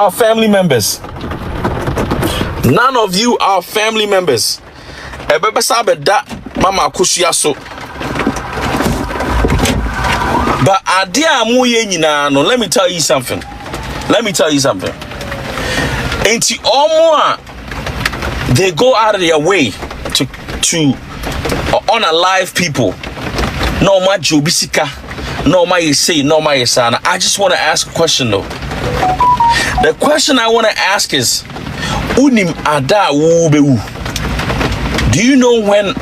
are family members. None of you are family members. Ebebe sabe da mama Akosua so. But adia mu ye nyina no, let me tell you something. Enti omo a they go out of their way to unalive people. No ma jobisika, no ma say, no ma yesana. I just want to ask a question though. The question I want to ask is, unim ada ubeu. Do you know when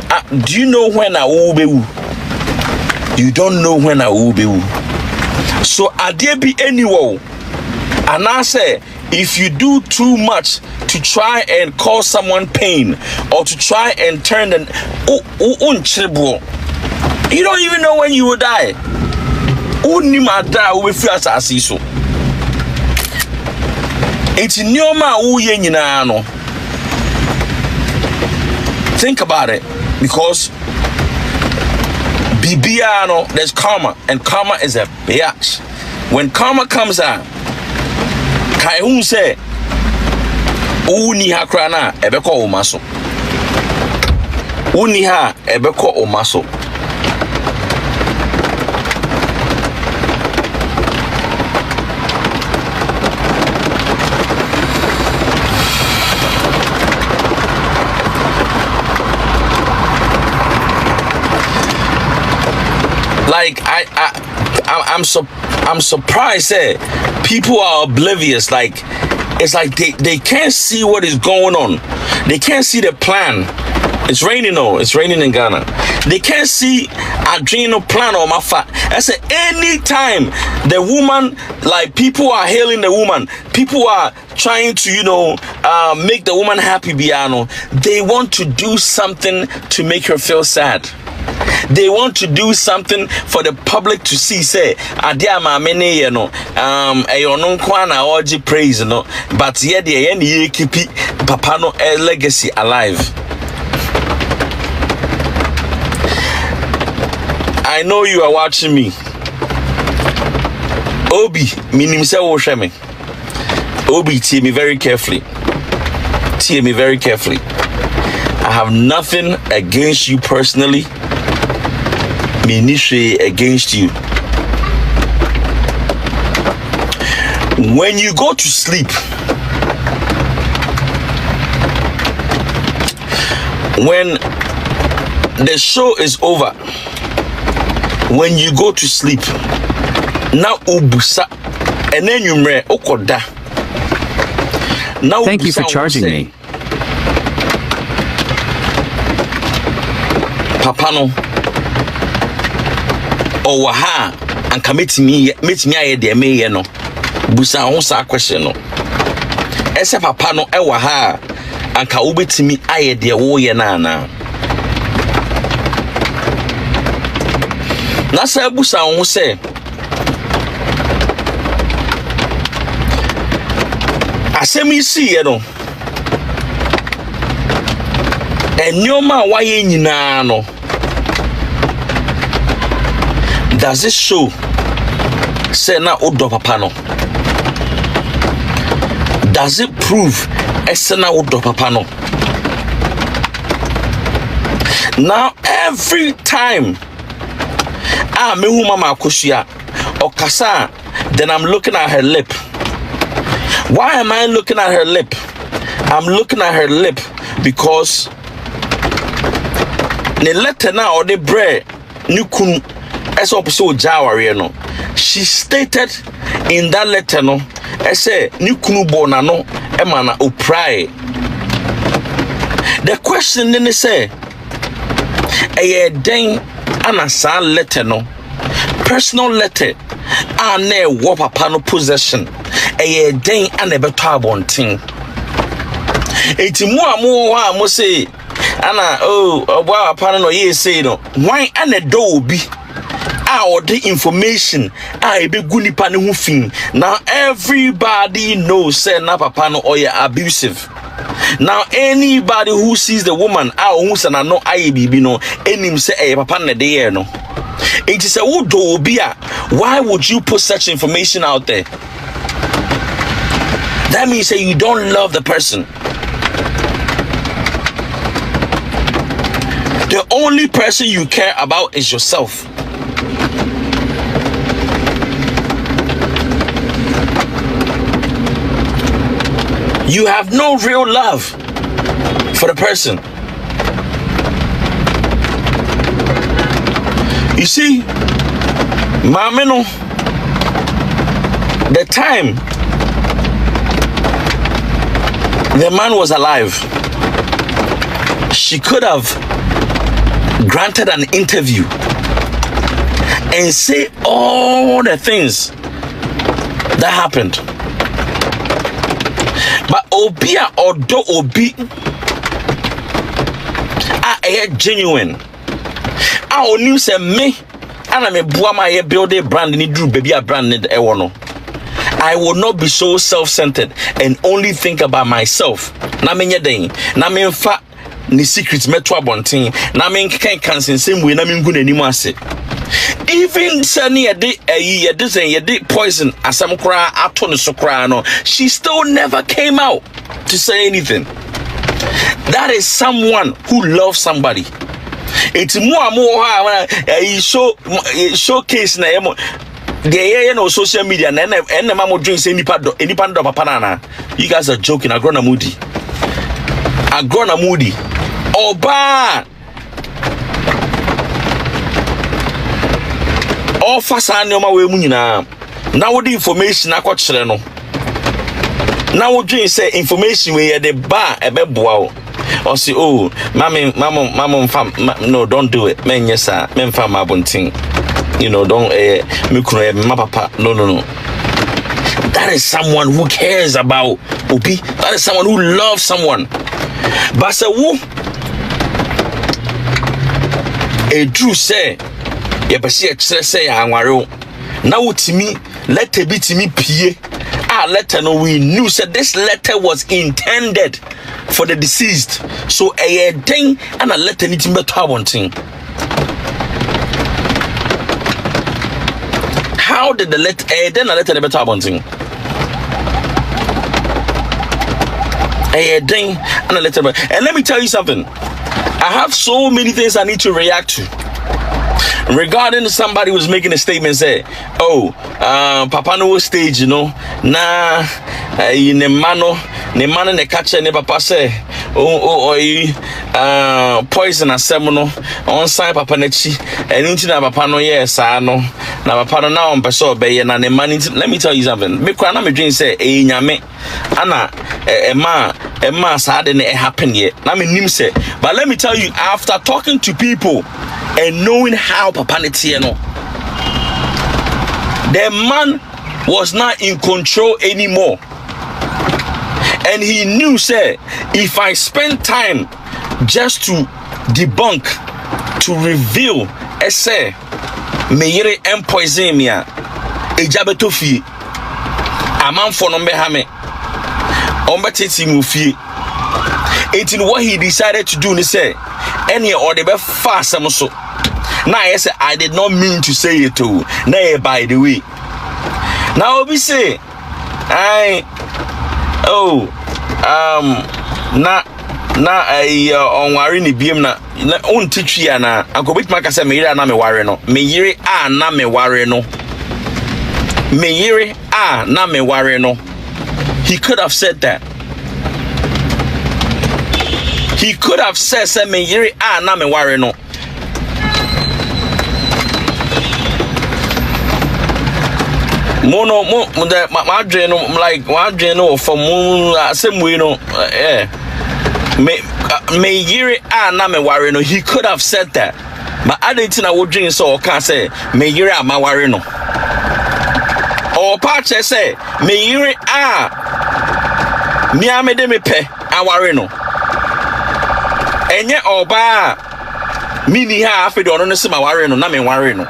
I ubeu? You don't know when I ubeu. So adie be anywhere. And I say, if you do too much to try and cause someone pain or to try and turn them, you don't even know when you will die. Think about it, because Bibiano, there's karma, and karma is a bitch. When karma comes out, Kaihun say, Uniha krana ebeko omaso. Uniha ebeko omaso. Like I'm surprised that people are oblivious. Like it's like they can't see what is going on. They can't see the plan. It's raining though. It's raining in Ghana. They can't see adrenal plan or my fat. I said anytime the woman, like people are hailing the woman, people are trying to, make the woman happy, Biano. They want to do something to make her feel sad. They want to do something for the public to see. Say, adia ma mene eyonon kwana oji praise no, but yet the ye keep papa no legacy alive. I know you are watching me. Obi, minim se wo hwe me. Obi, tie me very carefully. Tie me very carefully. I have nothing against you personally. Ministry against you. When you go to sleep, when the show is over, when you go to sleep, now ubusa and then you mre okoda. Now thank you for charging me. Papa no Owaha and commit me aye de me no busa ho sa question no ese papa no ewaha and ka ubetimi aye de wo ye na sa busa ho se asemi si ye no enyoma wa ye nyina no. Does it show say na Odo papa no? Does it prove ese na Odo papa no? Now every time mehu mama Akosua okasa, then I'm looking at her lip. Why am I looking at her lip? I'm looking at her lip because the letter now or the bread nukun. She stated in that letter no, I say nikunu bona no emana oprai. The question then say den anasa letter no, personal letter ane wo papa no possession den anebeto abonten. Eti mu wa mo say ana obo papa no ye say no why ane do obi or the information I be gunipa ne ho fin. Now everybody knows say na papa no oya abusive. Now anybody who sees the woman who say na no aye bibi no enim say papa na dey no. It is a Odo Obia. Why would you put such information out there? that means that you don't love the person. The only person you care about is yourself. You have no real love for the person. You see, Mameno, the time the man was alive, she could have granted an interview and say all the things that happened. But Obia Odo Obi are genuine. I only say me and I'm a buama build a brand in drew baby a brand in ewono. I will not be so self-centered and only think about myself. Na me nyeden, na me mfa ni secrets meto abonten, na me nkan kansensem we na me ngu nanimu ase. Even sani yedi poison asam kra ato ne so kra no, she still never came out to say anything. That is someone who loves somebody. It's more showcase na emo the no social media and the mamo drinks any part of papa. You guys are joking. Agrona moody. Oba all fast and no way munina. Now the information I got no. Now what drink say information we at the bar a bebo. Or say, oh, mama, no, don't do it. Men, yes, sir. Men, fam, my bunting. You know, don't, my papa. No. That is someone who cares about Obi. That is someone who loves someone. But say, who? A true say, yeah, but see, say, I'm now to me, let it be to me, P. Letter no, we knew said this letter was intended for the deceased. So a thing and a letter need to be one thing. How did the letter then a letter be one thing? A thing and a letter. And let me tell you something. I have so many things I need to react to. Regarding somebody was making a statement, say, oh, Papa no stage, you know, na in the man in the catcher, ne papa say, poison a seminal on side Papa Nechi, and into the Papa no, yes, I know. Now, Papa now on Paso Bay and the money. Let me tell you something. Me cry, me dream say, nyame, Anna, a mass hadn't happened yet. I mean, him say, but let me tell you, after talking to people and knowing how Papa Netieno, the man was not in control anymore. And he knew, say, if I spend time just to debunk, to reveal, say, meyere empoison me a ejabeto fie amanfo no mbehame ombeteti mu fie. Until what he decided to do, he said, any or the best fast so. Now I say I did not mean to say it too. Nay, by the way. Now we say on warini biem na on teach ya na anko bit maka say me yire na me ware no me yire a na me ware no me yire a na me ware no. He could have said that. He could have said say me yire a na me ware no. Mono my dream like one dream from same way no me yiri na me ware no. He could have said that, but I didn't know what dream so can say me yiri ma ware no. Or patch say me yiri mi amede me pe aware no. Enye oba mini ha afi do no se ma ware no na me ware no.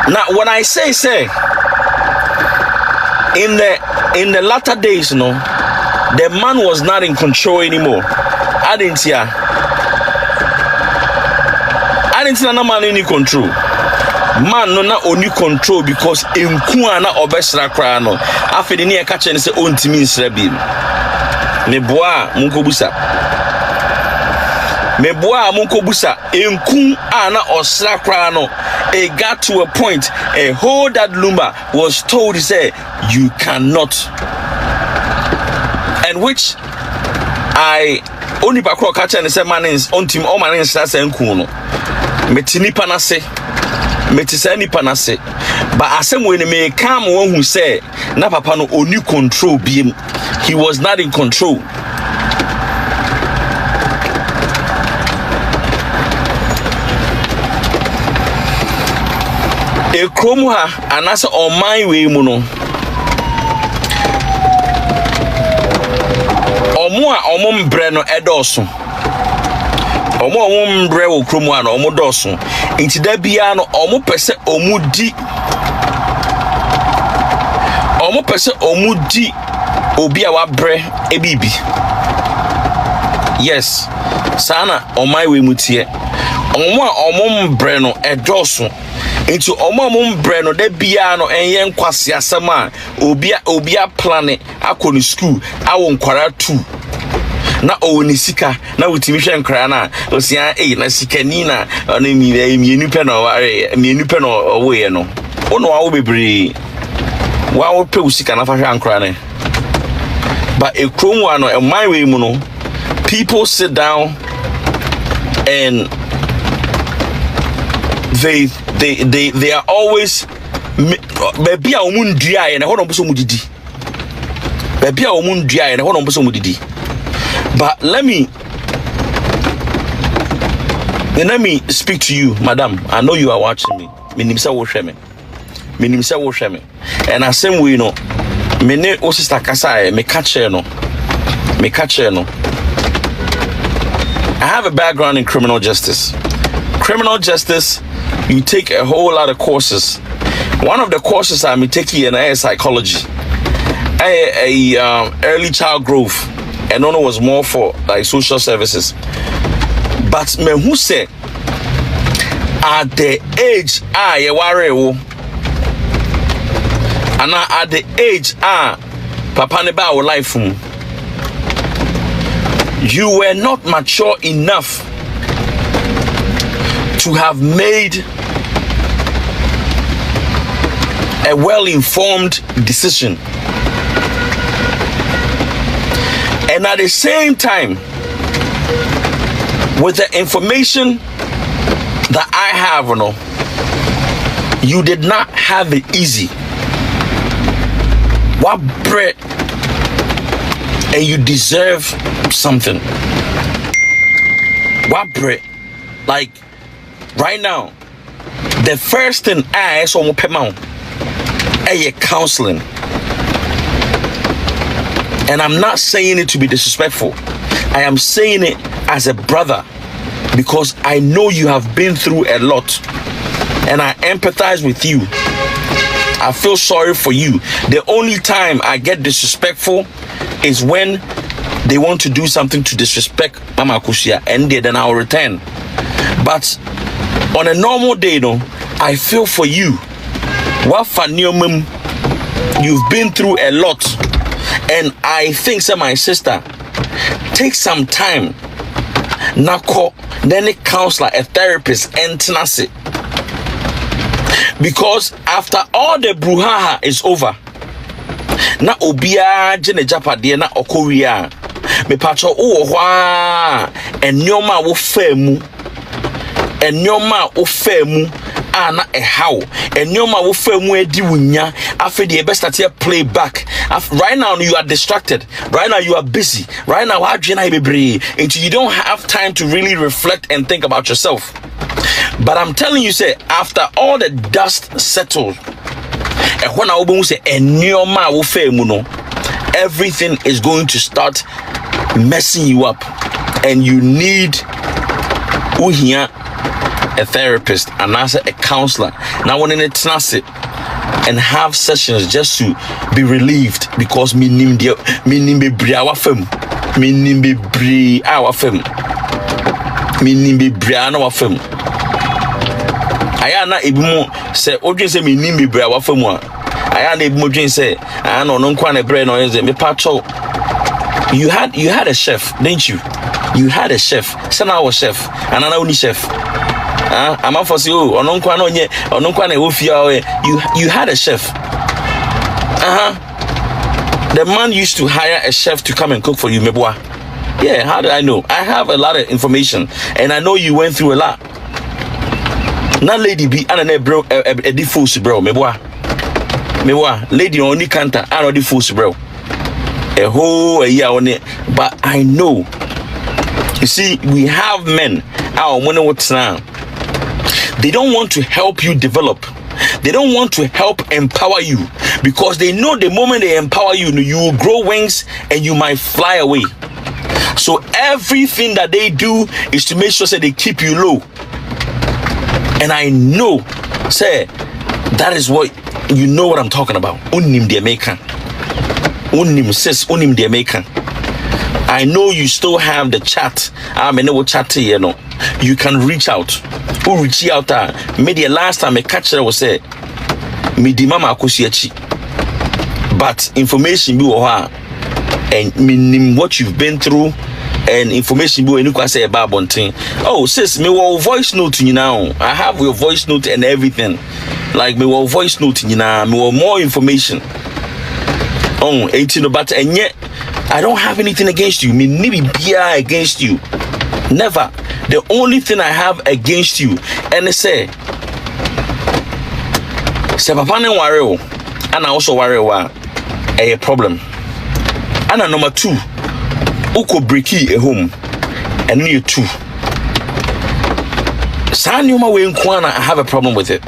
Now, when I say, in the latter days, no, the man was not in control anymore. I I didn't know man any control. Man no na only control because enku ana obesra kra no. Afi de ne e ka che ne se ontimi nsra bi. Me boa munko busa. Me boa munko busa enku ana osra kra no. It got to a point a whole that Lumba was told, he said, you cannot. And which I only back catch and say man is on team all man is that's enku no. Metini panase. Metisani panase. But as when me come one who say na papa no only control him. He was not in control. E kromu ha anase on my way mu no. Omo a omo mbre no edoso. Omo mbre wo kromu a no omo doso. Inti da bia no omo pese omu di. Omo pese omu di obi a wa bre ebibi. Yes. Sana on my way mutie. Omo a omo mbre no edoso. Into omom breno de bia no enye nkwase asema obia plane akọ ni school awon kwara 2 na owoni sika na wotimi hwe nkra na osia na sika ni na ona mienu pe no ware mienu pe no owoye no ono awo bebre wa wo pe usika na fa hwe nkra ne but e krom wa no my way mu no people sit down and they are always baby a omundua ye na ho no mpo so mudidi baby a omundua ye na ho no mpo so mudidi. But let me speak to you, madam. I know you are watching me. Minimsa wo hwe me and asem we no me ne o sister kasa me catch no I have a background in criminal justice. You take a whole lot of courses. One of the courses I'm taking in psychology, early child growth, and one was more for like social services. But me who say at the age you worry and at the age papa ne ba wo life you were not mature enough to have made a well-informed decision. And at the same time, with the information that I have, you did not have it easy. What bread? And you deserve something. What bread? Like, right now, the first thing I saw mo pema counseling. And I'm not saying it to be disrespectful. I am saying it as a brother because I know you have been through a lot and I empathize with you. I feel sorry for you. The only time I get disrespectful is when they want to do something to disrespect Mama Akosua and then I'll return. But on a normal day, I feel for you. What faniomum, you've been through a lot. And I think, my sister, take some time. Nako, then a counselor, a therapist, and tenacity. Because after all the brouhaha is over, na obia jene japade na okoria me pacho owa enyoma wo femu ana how enyoma wo femu edi wunya afi the best at play back. Right now you are distracted, right now you are busy, right now you don't have time to really reflect and think about yourself. But I'm telling you, say after all the dust settled, when I will say everything is going to start messing you up, and you need a therapist and also a counselor. Now when it's not and have sessions just to be relieved because minim be bri our fam. aya na ebimu se odwen se me nim bebre awafa mu a aya na ebimu dwen se aya no nkwa na bre no yenze me pacho. You had a chef, didn't you? You had a chef. Say na was chef and na only chef. I'm for say oh ononkwa na onye ononkwa na wofia you had a chef. The man used to hire a chef to come and cook for you, meboa. Yeah, how did I know? I have a lot of information and I know you went through a lot. Na lady be ana bro e di force bro meboa. Lady only kanta ana di force bro. A whole year on it, but I know. You see, we have men. Our money what's now. They don't want to help you develop. They don't want to help empower you because they know the moment they empower you, you will grow wings and you might fly away. So everything that they do is to make sure that they keep you low. And I know, say, that is what you know what I'm talking about. Unim de American. Unim says unim de American. I know you still have the chat. I know chat here, no. You can reach out. Who reach out? Maybe the last time a catcher was said, me di mama Akosua. But information be and meaning what you've been through and information be when you say about bunting. Oh, sis, me will voice note you now. I have your voice note and everything. Like me will voice note you now. Me will more information. Oh, 18 but and yet I don't have anything against you. Me maybe be against you. Never. The only thing I have against you, and they say papa ne worry, and I also worry a problem. And number 2, uko breaki a home, and near 2. Sanyuma we nkwana, I have a problem with it.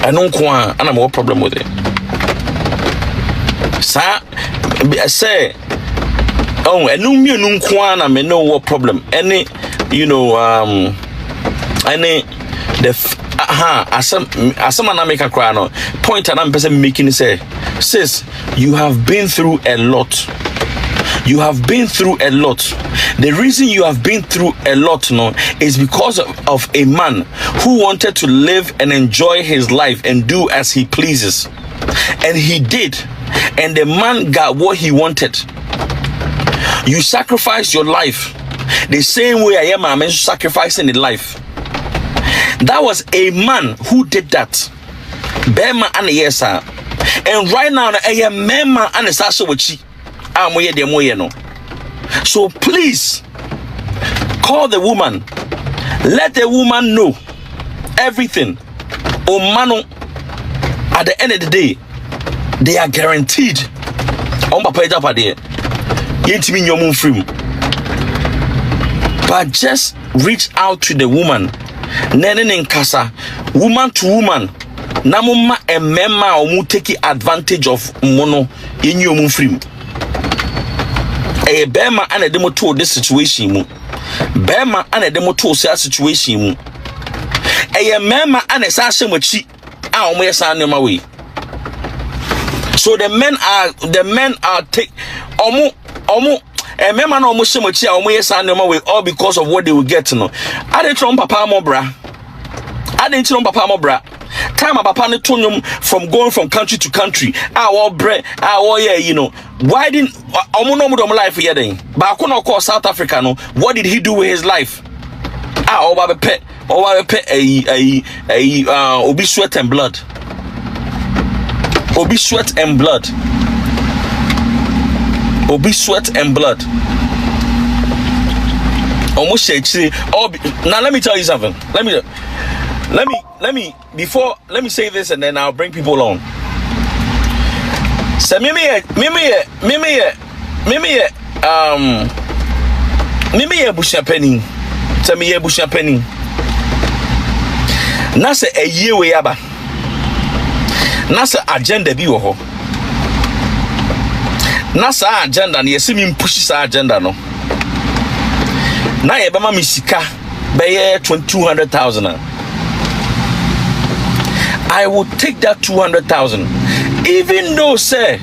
I don't kwana, and I'm more problem with it. I say. Oh, and no me no kwana me know what problem. Any any the asam na make a cry no point and I'm person making say sis, you have been through a lot. You have been through a lot. The reason you have been through a lot no is because of a man who wanted to live and enjoy his life and do as he pleases, and he did, and the man got what he wanted. You sacrifice your life the same way I am sacrificing in life. That was a man who did that. Bema and yes, sir. And right now, I am Mema and Sasha Wichi. So please call the woman. Let the woman know everything. Oh, Mano, at the end of the day, they are guaranteed. But just reach out to the woman. Nenen kasa, woman to woman. Namuma and memma omu take advantage of mono in your mufrim. A bema and a demo to this situation. Bema and a demo to situation. A memma and a sasha which our way son in my way. So the men are take omu and memma no much our way son in my way, all because of what they will get to know. I didn't trump papa mobra. I didn't trump papa mobra. Time about panetonium from going from country to country. Our bread, our why didn't life here then? But I couldn't call South Africa. No, what did he do with his life? Over pet, obi sweat and blood. Obi sweat and blood. Obi sweat and blood. Almost say, now let me tell you something. Let me say this and then I'll bring people on. So mimi bushapeni. So me bushapeni. Na se a year we aba. Na se agenda bi wo ho. Na sa agenda na yesi mi push sa agenda no. Na ye bema mi sika be 200,000. I will take that 200,000, even though say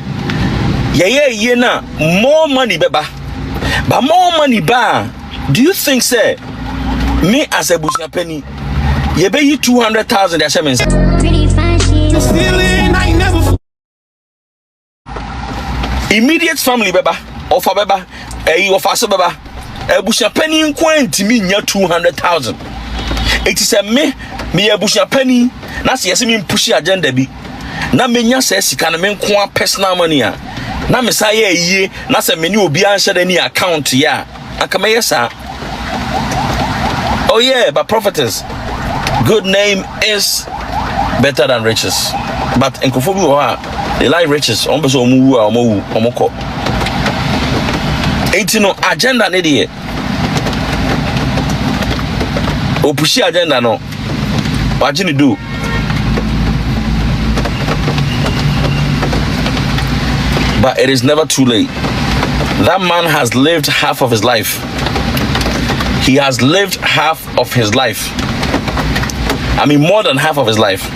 na more money beba, but more money ba. Do you think say me as a bushapeni You pay you 200,000. That's what I mean. Immediate family beba, or for beba, or for so beba. Busha penny in quantity mean 200,000. It is a me a busha penny. That's yes, I mean pushy agenda be. Na menya says you can mean personal money. Na me say ye, na se menu will be answered any account ya. Akameyasa. Oh yeah, but prophetess, good name is better than riches. But in Kofobu, they like riches. Almost omoko. 18 no agenda nedi. O pushi agenda no. What you do? But it is never too late. That man has lived half of his life. He has lived half of his life. I mean, more than half of his life.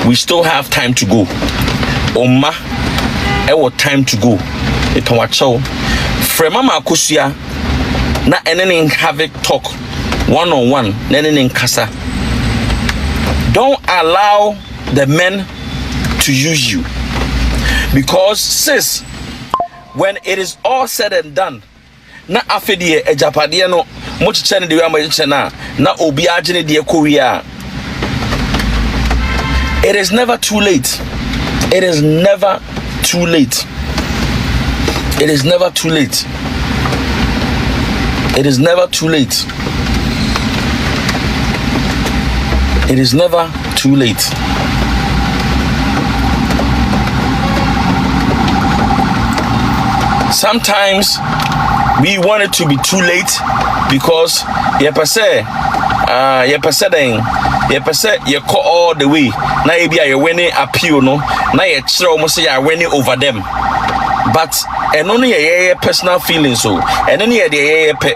We still have time to go. Oma, our time to go. Itowacho. Fremama Akosua na enene have a talk one-on-one. Nenene kasa. Don't allow the men to use you, because sis, when it is all said and done, na afedie ejapade no mo chichene de we na obi agene de korea. It is never too late. It is never too late. It is never too late. It is never too late. It is never too late. Sometimes we want it to be too late because you call all the way. Now you winning appeal no. Now you almost say you winning over them. But and only a personal feeling so. And only a pet.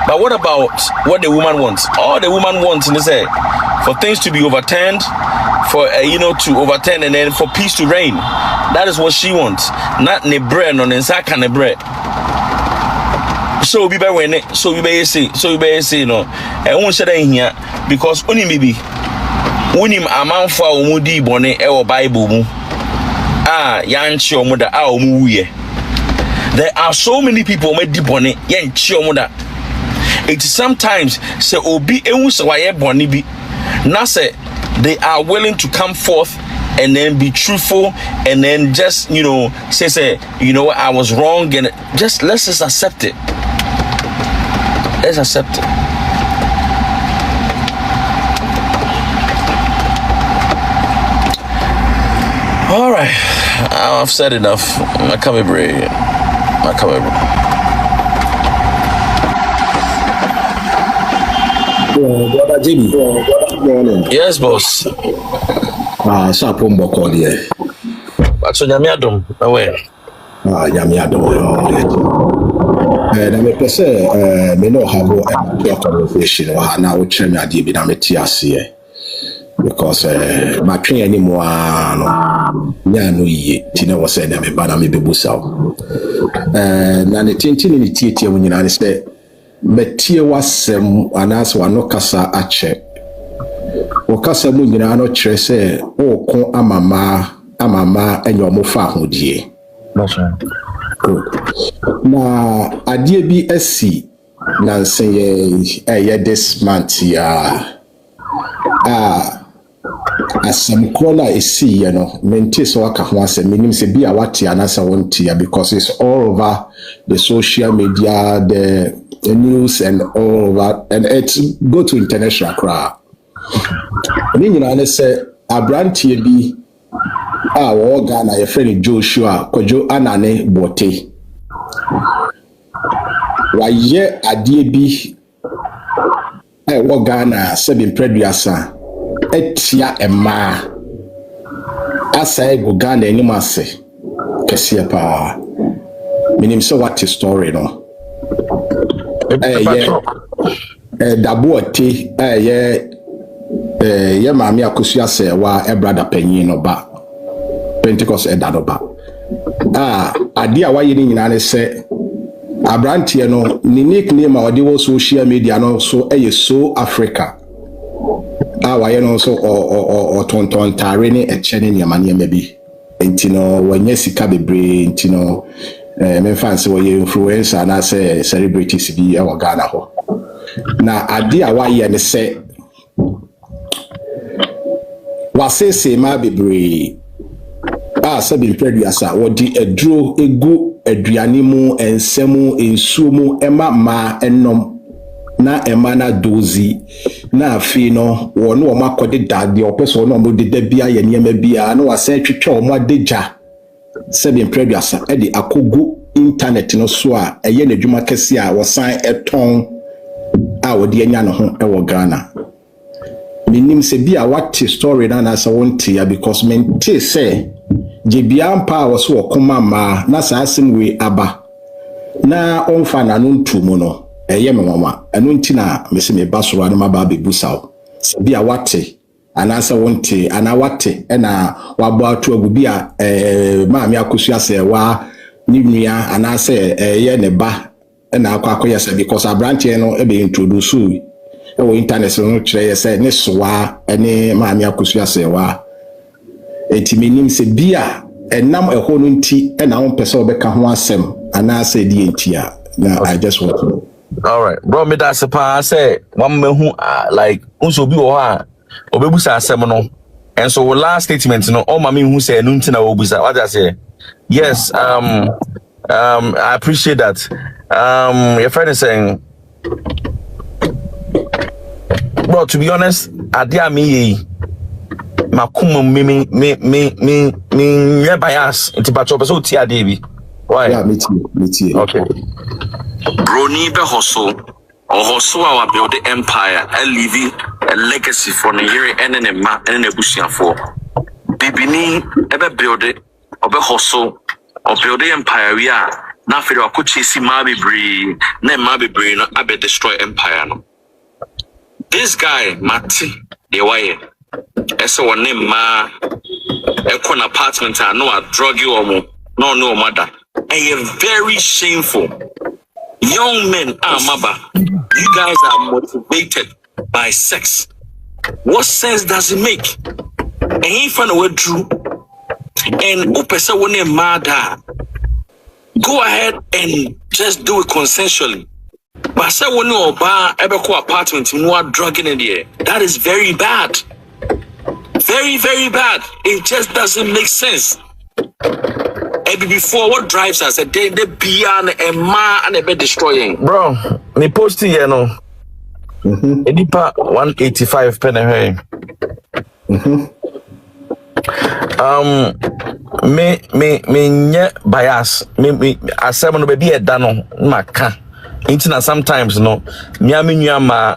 But what about what the woman wants? All the woman wants in say for things to be overturned, for to overturn, and then for peace to reign. That is what she wants. Not ne bread, no insaka ne bread. So we be when it, so we be say no. I won't say here because only maybe unim amount for umudi bone e Bible mu. Yanchi omuda omuye. There are so many people made di bone yanchi omuda. It is sometimes say obi ehun se waye bone bi. Na say they are willing to come forth and then be truthful and then just say what, I was wrong, and let's just accept it. Let's accept it. All right, I've said enough. My coming break. Brother Jimmy. Yes, boss. So Pombo call here. But so Nyamiadom, away. Nyamiadom. Na me pese me no have a conversation or na wo chere me ade bi na me ti ase because my train anymore no nya no yi ti na wo say na me ba na me bebusa na ne tintin ni tietie mu nyina ne say metie wasem anas wa no kasa ache okasa mu nyina no kire say okon amama enyo mo fa hodie. That's right. Good. Na adie bi asi na nsen ye this month ya asem kola esi ye no mente so aka ho asem minim se bi a wate anasa wonti ya because it's all over the social media, the news and all over, and it's go to international crowd. Ni nyina ne se abrantie bi wo Ghana your friend Joshua Kojo Anane Bote waye adie bi wo Ghana sebin preduasa etia ema asa go Ghana enim ase kese pa minim so what story no dabo ati ye maami Akosua Serwa brother panyin no ba Pentecost edadoba ade a waye ni nyina ne se Abrantie no ni nickname a ɔde wɔ social media no so ɛyɛ So Africa. Wayɛ no so ɔtonton tare ne ɛkyɛ ne nneɛma bi. Nti no wɔnyɛ sika bebree nti no memfa nse wɔyɛ influencer na sɛ celebrities bi ɛwɔ Ghana hɔ. Na ade a wayɛ ne sɛ wasese ma bebree sɛ bimpreduasa wɔde aduro egu aduane mu ensemu ensuo mu ɛma ma ɛnom na ɛma na dozi na afi no wɔn akɔde dade ɔpɛso no ɔmo de da bia yɛ nneɛma bia na wasɛ twetwa ɔmo adagya sɛ bimpreduasa ɛde akogu internet no so a ɛyɛ n'adwuma kɛse a wɔsan ɛtɔn a wɔde anya no ho ɛwɔ Ghana. Minim se bi a wate story na na sa wonte ya because mente se je bia mpa wo so okoma ma na sa asem we aba na onfa na no ntumu no eye me mama eno nti na mese me basoro na maba bebusaw se bi a wate ana sa wonte ana wate na wabo atu agu bi a maami Akosua Serwa ni nua ana se eye ne ba na akwakoye se because abranche no e be introduce o internet no kyerɛ sɛ ne soa ne maami Akosua Serwa etimenim se bia enam ɛhɔ no nti na wo pɛsɛ obɛka ho asɛm ana sɛ die nti a na I just want to know. All right, bro, me that's a pa say one mehu like unso bi wo ha obebusa asɛm no and so last statement no all mami hu say no nti na obusa what I say. Yes, I appreciate that. Your friend is saying, bro, to be honest, adia me makuma me bias into patrol so tia David. Why? Yeah, me too. Okay. Broni be hustle or hustle our build the empire and leaving a legacy for the year and a ma and a bushia for. Bibini ever build it or be hustle or build the empire. We are now for our coach see Mabi Bree, ne Mabi Bree, no I bet destroy empire. No. This guy, Mati, the way, as a one name ma, a apartment, I know a drug you or more, no mother. A very shameful. Young men are maba. You guys are motivated by sex. What sense does it make? And he found a word true. And upesa one mada. Go ahead and just do it consensually. But say when you buy a apartment, you are drugging in the air. That is very bad. Very, very bad. It just doesn't make sense. Before what drives us, they be an a ma and a bit destroying. Bro, me posting you know. Edipa 185 penny. Me nye bias. Me asem no be a dano maka. Internet sometimes no. Me aminya ma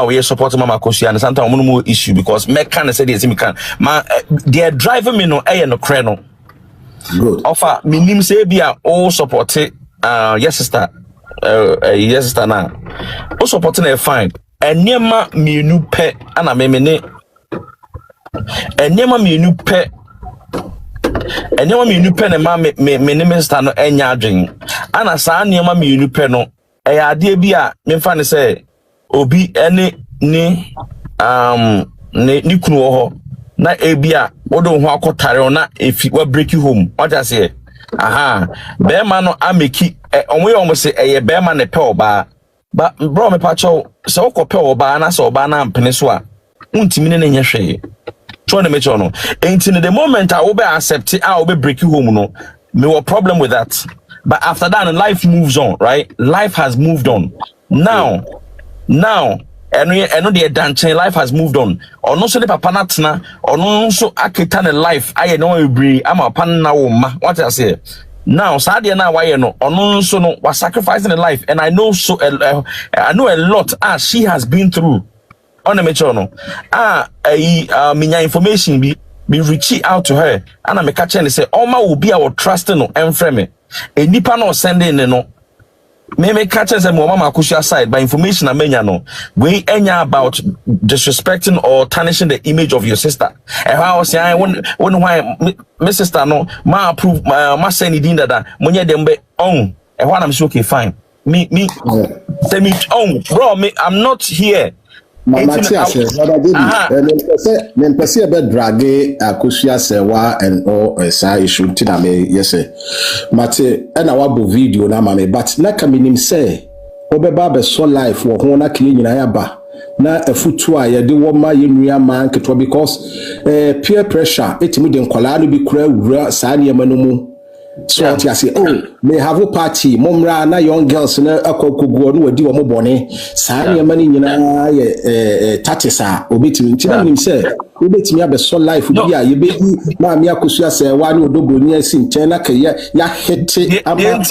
we support Mama Akosua and sometimes more issue because me can say this me can. Ma they are driving me no no creno. Good. Offer minim say be all support yes sister now. All supporting a fine. And nyema mienu pe ana memene. And nyema mienu pe. And nyema mienu pe ne ma me sister no enya adwen. Ana saa nyema mienu pe no e ade bi a memfa ne say obi ene ni ni kunu ho na ebia wodo ho akotare na efi wa break you home what I say be ma no ameki omo say eye be ma ne pe oba ba bro me pa cho se wo pe oba na se oba na mpene so a untimi ne nya hwe tro na me cho no enti the moment I will be accept I will be break you home no me what problem with that but after that life moves on right life has moved on now and the dancing life has moved on. Or no so the papa natna, or no so akitan life. I know we I'm a pan now. What I say now, Sadia now why no or no so no was sacrificing a life, and I know so I know a lot she has been through on the metrono. Minya information be reaching out to her, and I'm a catcher and say, oh, ma will be our trusting no and frame. A nipa no sending no. Me catch us Mama Akosua side by information amenya no we enya about disrespecting or tarnishing the image of your sister. And how say I when why my sister no ma approve ma say ni din dada monye dem be on and when I'm okay, fine. Me, say me, bro, me, I'm not here. Matthias, me be drag Akosua Serwa and all say issue tina me yes Mate and I wabo video na mame but na kaminim say obeba be so life wo ho na kire nyina ya ba na afutu a ye de wo ma ye nua man keto because peer pressure etimi de nkwala no bi kura wura saa ne ma no mu so what you say may have a party momra na young girls na akokogo no wadi wo mo bone saa ne ma ni nyina ye tatisa obetimi ntina nim say obetimi abe so life bi a ye be ma me Akosua Serwa ne Odo Broni asi nchen na ka ya hete ama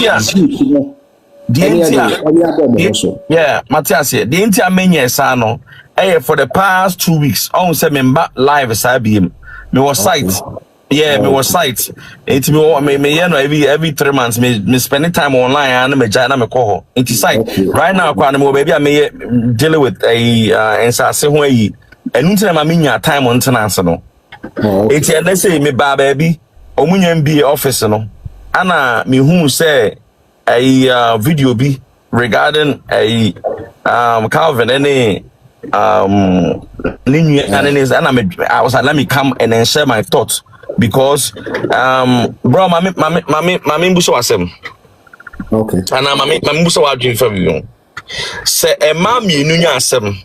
yeah, Matthias, the Intia Menya Sano, for the past 2 weeks, on say me live as I be me was site. Yeah, me was site. It's me every 3 months, me spending time online and me jana me call into site. Right now, baby, I may deal with a and say way and until I mean time on international. It's let's say me baby, omunyan be office no. Anna me who say a video be regarding a Calvin any I was like, let me come and then share my thoughts because bro mami buso asem okay and mami buso wa dream from you say e ma mi enu nya asem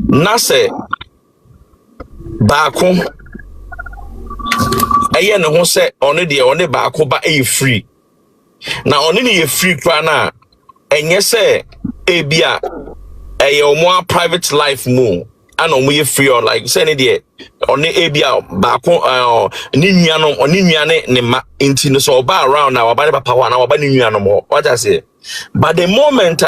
na say baako eye ne ho say one de one baako ba e free na one ne ye free kra na enye say e bia eye omo private life mo and omo ye free or like say ne de one e bia baako ni nuanom one nuane ne ma inti no so oba around na oba ne papa wa na oba ni nuanom what I say but the moment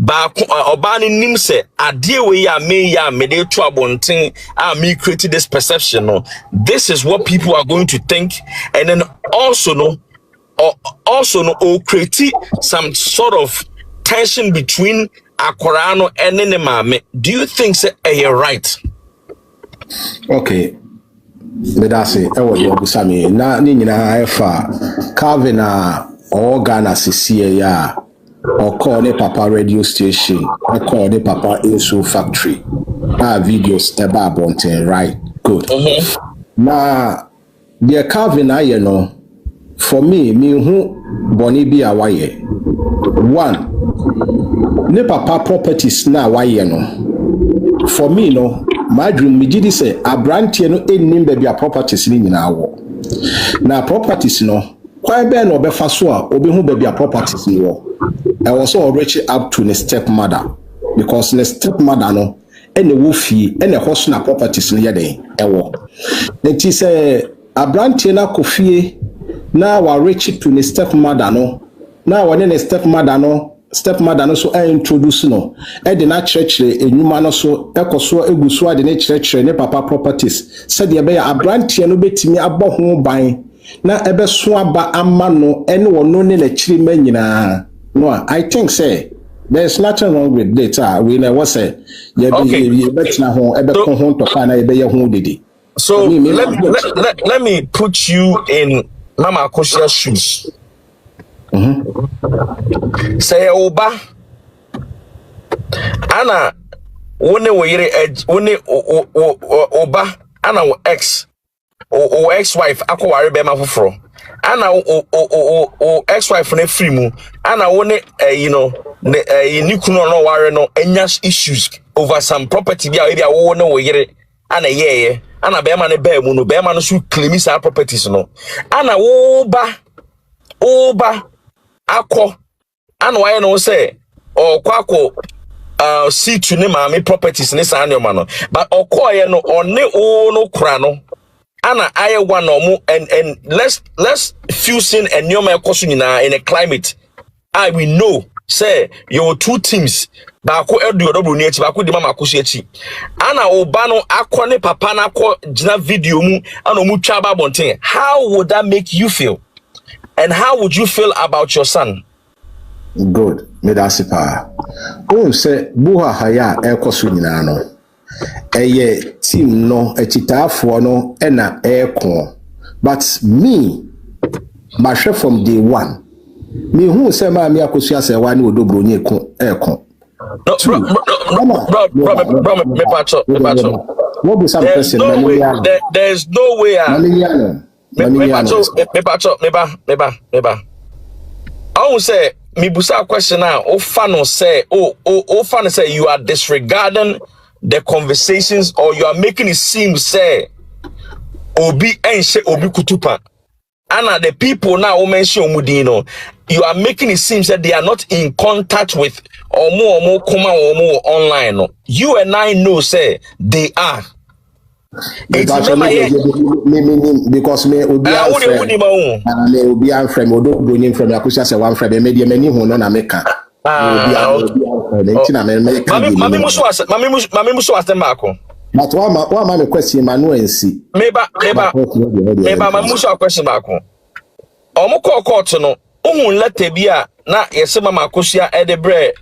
baako oba ni nim say ade we ya me dey to abonten me created this perception no this is what people are going to think and then also no create some sort of tension between Akorano and Mame. Do you think say you're right? Okay. But I say you busami na ni nyina efa Calvin or Ghana CCA ya or call the Papa radio station or call the Papa Insu factory videos about bonten right good now the Calvin you know for me who boni bi awaye one ne papa properties na awaye no for me no my dream me gidi say abrantie no enim ba bia properties ni nyina awo na properties no kwan be no obefa so a obehu ba bia properties ni wo I was already up to the stepmother because the stepmother no ene wo fie ene hoso na properties ni yeden ewo enti say abrantie na kofie na wa reach to the stepmother no na wa ne stepmother no so introduce no e de na church enuma no so ekoso eguso ade ne church ne papa properties said ye be ya abrantie no betimi abɔ ho ban na ebe so aba ama no ene wono ne na chiri manyina no I think say there's nothing wrong with data we know what say ye be betina ho ebe ko ho to kana ebe ye ho didi so let me put you in Mama Akosia's shoes. Say oba ana wone wo yire wone oba ana wo ex wife akoware be ma foforo ana o ex wife na free mu ana wone you know ni kunu no ware no enya issues over some property bia e wo ne wo yire ana yeye ana be ma ne ba mu no be ma no so claim sa properties no ana oba akọ ana why no say or kwako see to ne mama properties ne sa anyoma no but okoye no one o no kura no ana aye one no and let's fusing and nyoma ekoso nyina in a climate we know say your two teams baako edu Odo Broni echi baako di Mama Akosua echi ana oba no akọ ne papa na akọ gina video mu ana mu twa ba bonten how would that make you feel and how would you feel about your son? Good. Medasipa. Oh, say buha haya ekoso nyina no. Eye team no echitafo no ena eko. But me My chef from day one. Me who say ma me Akosua Serwa ni Odo Broni ekon. Me pacho. What be some person? There's no way. Me pacho. I won't say me busa question now. Ofano say you are disregarding the conversations, or you are making it seem say obi enche obi kutupa. And the people now who mention Omudino, you are making it seem that they are not in contact with or more kuma or more online. No. You and I know say they are. Because me Obi friend Odo Broni from Akosua Serwa friend me many who no na meka. Mami muso asema. But one man question Manuel see. Meba mamusha question back. Omo court no. Ohun letter bia na yese mama Akosua edebre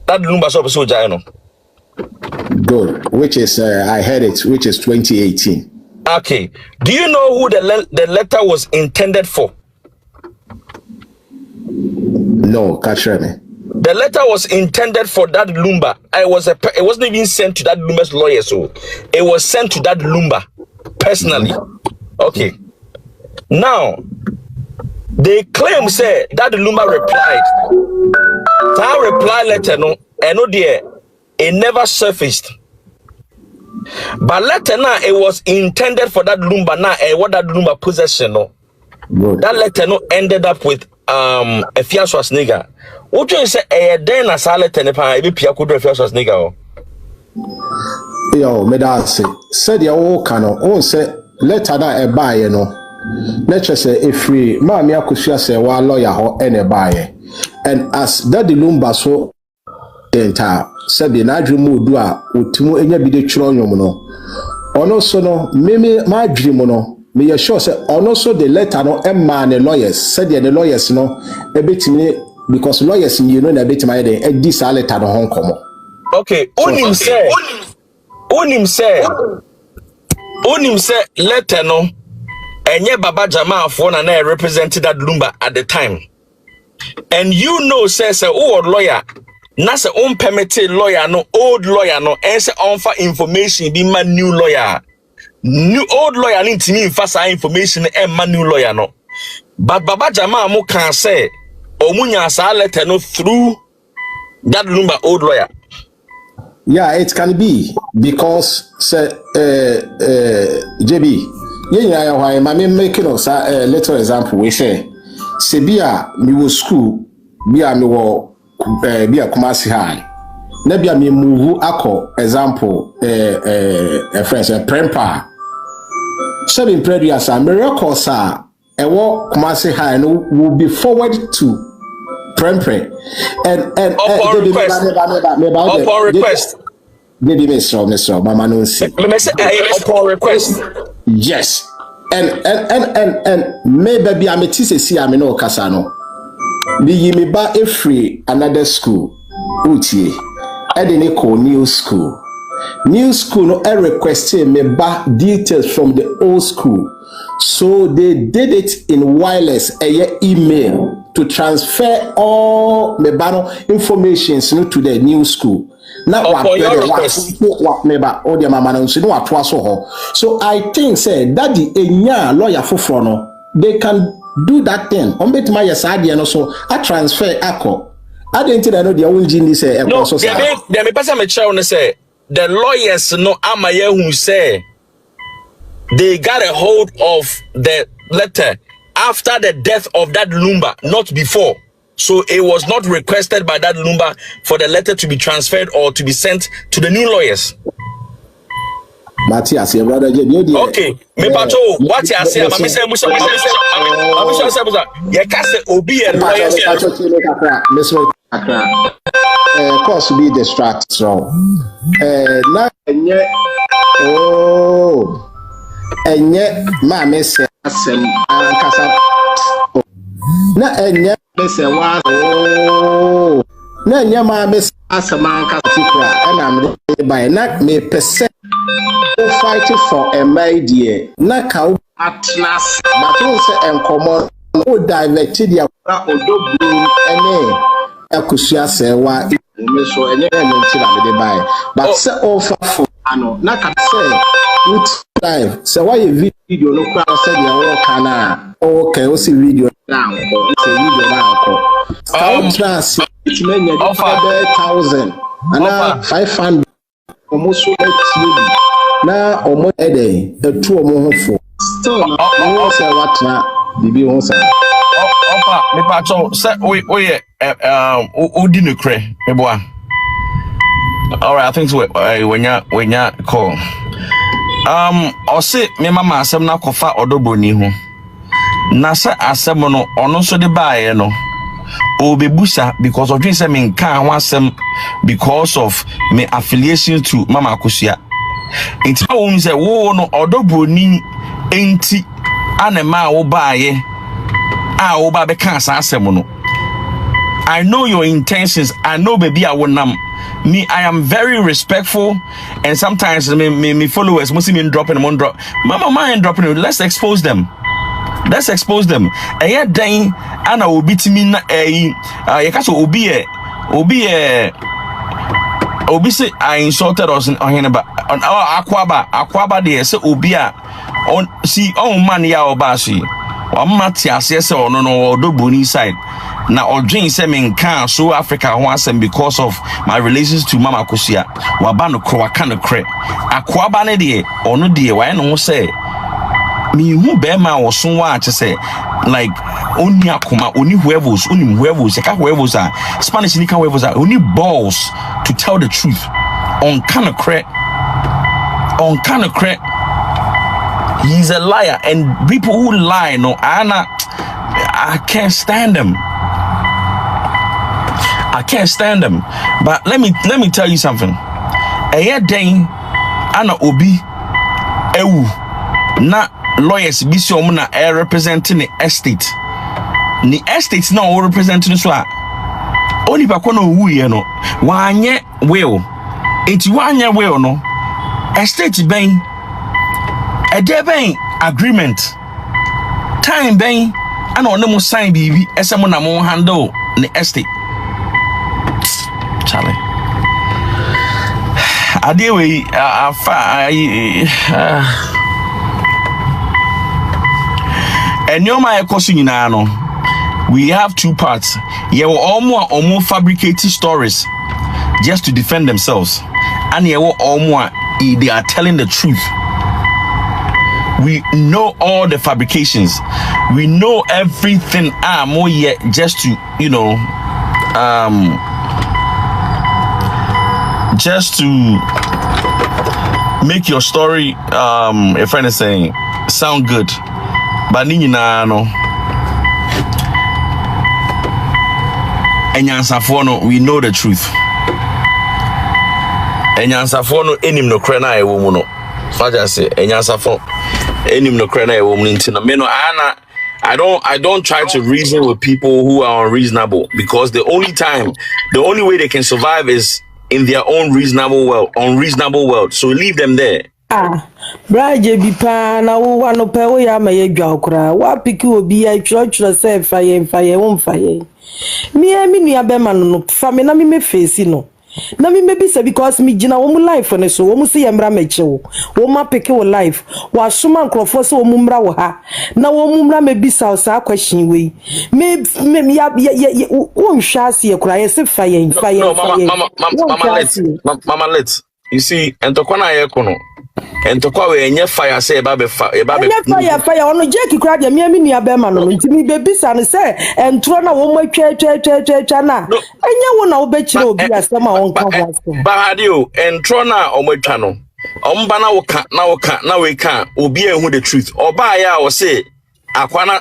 that lumba so soja no. Good, which is I heard it, which is 2018. Okay. Do you know who the letter was intended for? No, catch me. The letter was intended for that Lumba. It wasn't even sent to that Lumba's lawyer, so it was sent to that Lumba personally. Okay. Now, they claim say that Lumba replied. That reply letter no, it never surfaced. But letter now it was intended for that Lumba now, what that Lumba possession no. That letter no ended up with a Fiaswas nigga. What you say then a salad and a pie be Pia could refuse as nigga? Yo, Medasi said your old cano, oh, say, let her a buy, you know. Let's just say if free, Mammy Akosua Serwa lawyer or any buyer. And as that the Lumba so the entire said the Naju Mudua, Utumu any be the Chronomono. Ono sono, Mimi, my dreamono. Me assure say, ono so the letter no Emma and the lawyers said the lawyers no a bit me. Because lawyers in you know a bit my day this letter no Hong Kong. Okay, Unim say letter no enye Baba Jama for na represented that Lumba at the time. And you know says old lawyer na say permitted lawyer no old lawyer no and say on for information be my new lawyer. New old lawyer need to me fast information and my new lawyer no. But Baba Jama mo can say Omunya sa letter no through that Lumba old lawyer. Yeah, it can be because say JB, yeah, why my making us a little example. We say Sebia me was school, bia me wo bia Kumasi High. Nebia me move ako example friends prempa. Seven previous miracle sa ewo Kumasi High no will be forward to Prempre and upon request. Did Mr. Mama no say. Upon request. Yes. And maybe I metise see I no kasano. Be me ba e free another school. Utie. E dey call new school. New school no requested me back details from the old school. So they did it in wireless email to transfer all the information to the new school. Now so I think say that the lawyer for they can do that thing. On bet my side so I transfer ako. I didn't know the old genie say no, they me person me say the lawyers no amaye who say they got a hold of the letter after the death of that Lumba, not before. So it was not requested by that Lumba for the letter to be transferred or to be sent to the new lawyers. Matthias, your brother, okay, me pato, what you say? Mami say, you can't say Obi and lawyers. Cause be distracted. So, now, and yet, Mammy said, na enya say was na enya ma be asaman ka tikra and am by na me percent fight for a my dear na ka atnas but won say enkomo o directed ya Odo Broni ene Akosua Serwa me so enye enti na me dey buy but say offer for ano na ka say with live say why video no kwa say dey work na okay o see video na ko say video na ko trans it menya dey 1,000 and 500 almost na omo ede etu omo ho fo so no say what na bibi ho say opa me pa cho say we odi no kre eboa. All right, I think so when ya call o say me mama asem na kofa Odo Broni ho na say asem no ono so de baaye no obebusa because of dream say me nka ho asem because of me affiliation to Mama Akosua. Enti wo mi say wo no Odo Broni enti anema wo baaye a wo ba be kan sa asem no. I know your intentions. I know baby I will me I am very respectful and sometimes me followers must me dropping them on drop. Mama mind dropping them. Let's expose them. Let's expose them. Aya dan ana obi timi na yakaso obi say I insulted us on heneba on our akwaba there say obi a on see on man ya obashi. Wamati asese ono no Odo Broni side. Na odwin say me nka so Africa ho asem because of my relations to Mama Akosua. Waba no kro waka no kre. Akwaba ne de ono de why no say me hu be ma wo so wa che say like oni akoma oni huevos ka huevos are Spanish ni ka huevos are oni balls to tell the truth on kind of cre. He's a liar, and people who lie, no, I can't stand them. I can't stand them. But let me tell you something. A day, ana obi, ewu, na lawyers bisi omuna representing the estate. The estate now representing so. Only bakono wu ye no. Wanye will. Enti wanye will no. Estate ben. A deben agreement time ben and on them sign BB as someone among handle the estate. Charlie, I deal with and you're my question no. We have two parts. You will almost fabricated stories just to defend themselves, and you will almost they are telling the truth. We know all the fabrications. We know everything. More yet just to, just to make your story, a friend is saying, sound good. But no. Enyansafono, we know the truth. Enyansafono, enim no krena e womuno. Faja say, enyansafono. Enim no krena e womuno. I don't try to reason with people who are unreasonable because the only way they can survive is in their own unreasonable world. So leave them there. Braje bipa na wo wano pe wo ya maye dwa okra wa piki obi ya church say fire won fire mi nua be ma no fa me na me face no na me bisa because me gina wo mu life ne so wo mu se yemra meche wo ma peke wo life wa soma nkrofo se wo mu mra wo ha na wo mu mra me bisa o sa question we me ya wo nhwa ase ekura ye se fire mama let's you see entokwana ye kono entokwa we enye fire say eba be fire ono jeki kura de me nua be ma no ntimi be bisa no say entro na wo ma twa na enye wo na wo be kire obi asema won ka ho asem ba radio entro na omotwa no omba na we ka obi ehu the truth oba ya wo say akwana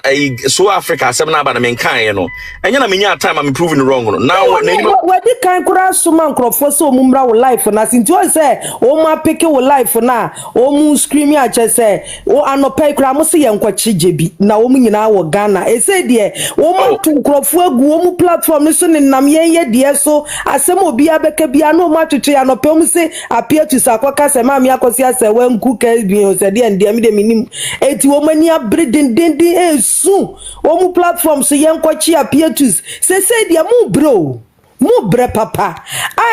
so Africa asem na ba na men kan ye no enye na menya time am proving wrong no now we di kan kura suma nkrofo so omumra wo life na sinti o say o ma pick wo life na o mu scream ya che say o anopai kura mo se ye nkwachi jebi na o mu nyina wo Ghana e say de o ma tu nkrofo agu o mu platform ni so ni nam ye de so asem obi abeka bia na o ma tutu ya anopai mu se appear to sakwaka se ma me akosi ase we nku ka bi o se de ndie me de minim eti o mani abredin di soon omu platform so yenkwachi apietus say dia mu bro mu bre papa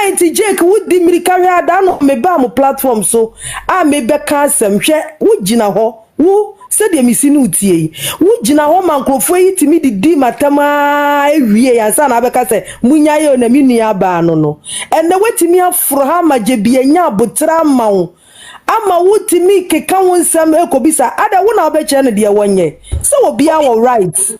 anti Jake wudi mirika hwa da no me ba mu platform so a me be ka asem hwe wugina ho wo se de misi no tie wugina ho mankrofo yi timi di matama ewie ya sa na be ka se munya ye na minua ba no enne wetimi afro ha majebi anya abotra mawo ama wutimi keka wonsam ekobisa ada wona obeche ne de wonye se obi a wo right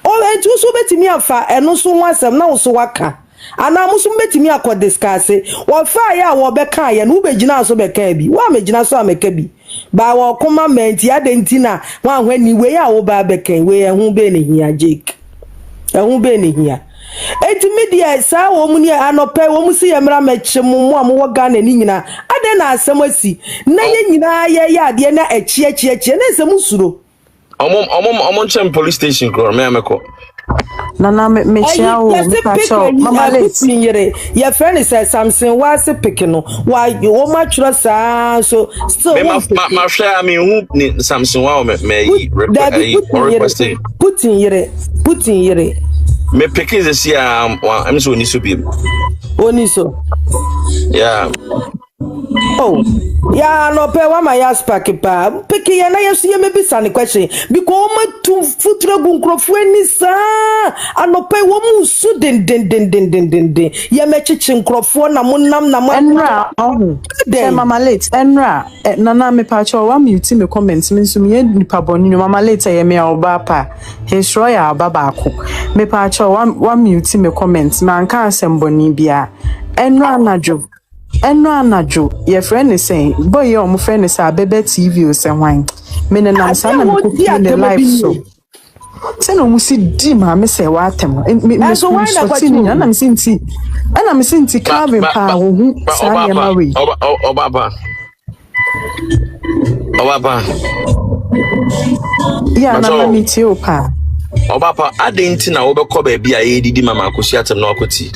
o entu so betimi afa eno so wasam na wo so waka ana musu betimi akọ discuss wo fa ya wo beka ya na ubegina so beka bi wa megina so ameka bi ba wo koma menti adentina wa hwani we ya wo ba beka we ehun be ne hia Jake ehun be ne hia enti media sa wo mu ni anope wo mu si yemra meche mu amu wo Ghana ni nyina ade na asem asi na ye nyina ye ya ade na echi na asem suro omom chem police station kro me ameko Nana me chia o pacho mama let yere your friend is something was picking no why you o ma chura sa so ma share I mean who ni something wa me request Putin yere me picking this year I'm so niso bi oniso yeah oh yeah no pe wa ma ya spark pa picking ya na yesu ye me bisa ni question because ma tu futre gu nkrofo ani sa anope wo mu su den ye me chichi nkrofo na munam na enra oh mama late enra nana me pacho wa mute me comment me nso me nipa boni mama late ye me oba pa his royal baba ko me pacho wa mute me comment man kan asem boni bia enra anajo your friend is saying boy your friend is a bebe TV o se hwan me ne nam sa na me ko in the life so se no musi di ma me se wa atem me so why na kwati na me sinti Calvin pa wo hu sa ye ma we obaba ya na me ti o pa obaba adenti na wo be ko ba bia ye didi mama Akosua atem na okoti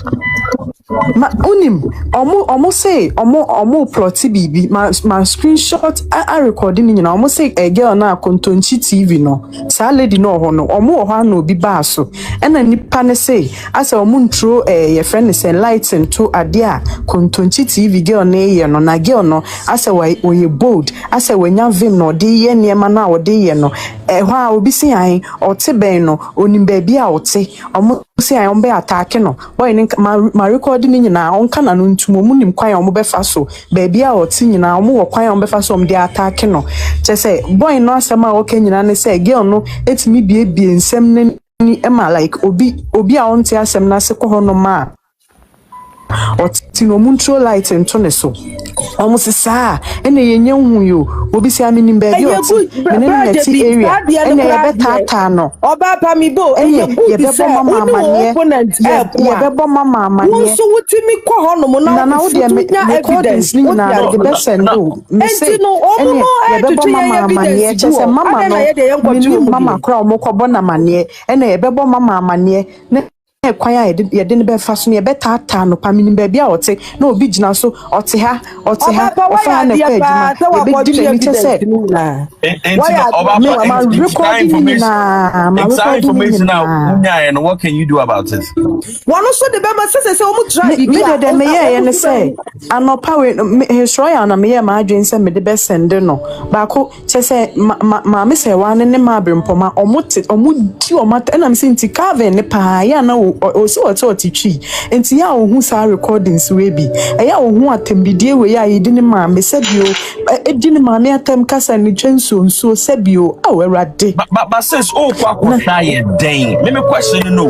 ma unim omo say omo plot bibi ma screenshot I recording ni na omo say a girl na kontonchi TV no sa lady no ho no omo ho na obi ba so ena nipa ne say asa omo ntro ye friend say light into ade a kontonchi TV girl na ye no na girl no asa we bold asa we nya vim no de ye niema na wo de ye no ho a obi say an ote ben no onim ba bia ote omo say an be attack no boy ni ma record ni nyina onka na no ntumo mu nim kwan omo befa so ba bia oti nyina omo wo kwan omo befa so omo de attack no che say boy no asema o ka nyina ne say girl no etimi bie nsem ni ema like obi a onti asem na se ko ho no ma otino muntrol light into ne so almost sa ene yenye hu yo obi si amini baby oti menene neti area ene ye betata no oba pa mi bo ye bebo mama amanie ye bebo mama amanie so wutimi ko ho no mo na wo de me evidence ni na de be send o me say ene ye bebo mama amanie che se mama no mama kra o mo ko bona amanie ene ye bebo mama amanie kwan ya ye de ne be fa so ne be tata no pamini ba bia ote na obi gina so ote ha ofa na kwa eduma ye be di le che say ma information now and what can you do about it one so the be ma say o mu try me de me ye ne say anopa we his royal na me ye ma adwen say me de be send no ba ko che say ma me say wa ne ma brempoma omu di o mata na me say nti Calvin ne pa ya na o so otitwi enti ya ohun sa recordings we bi ya ohun atembidie we ya yidi ne ma me sebio edi ne ma me atem kasa ni twenso nso sebio awurade but says oh kwa die den me question no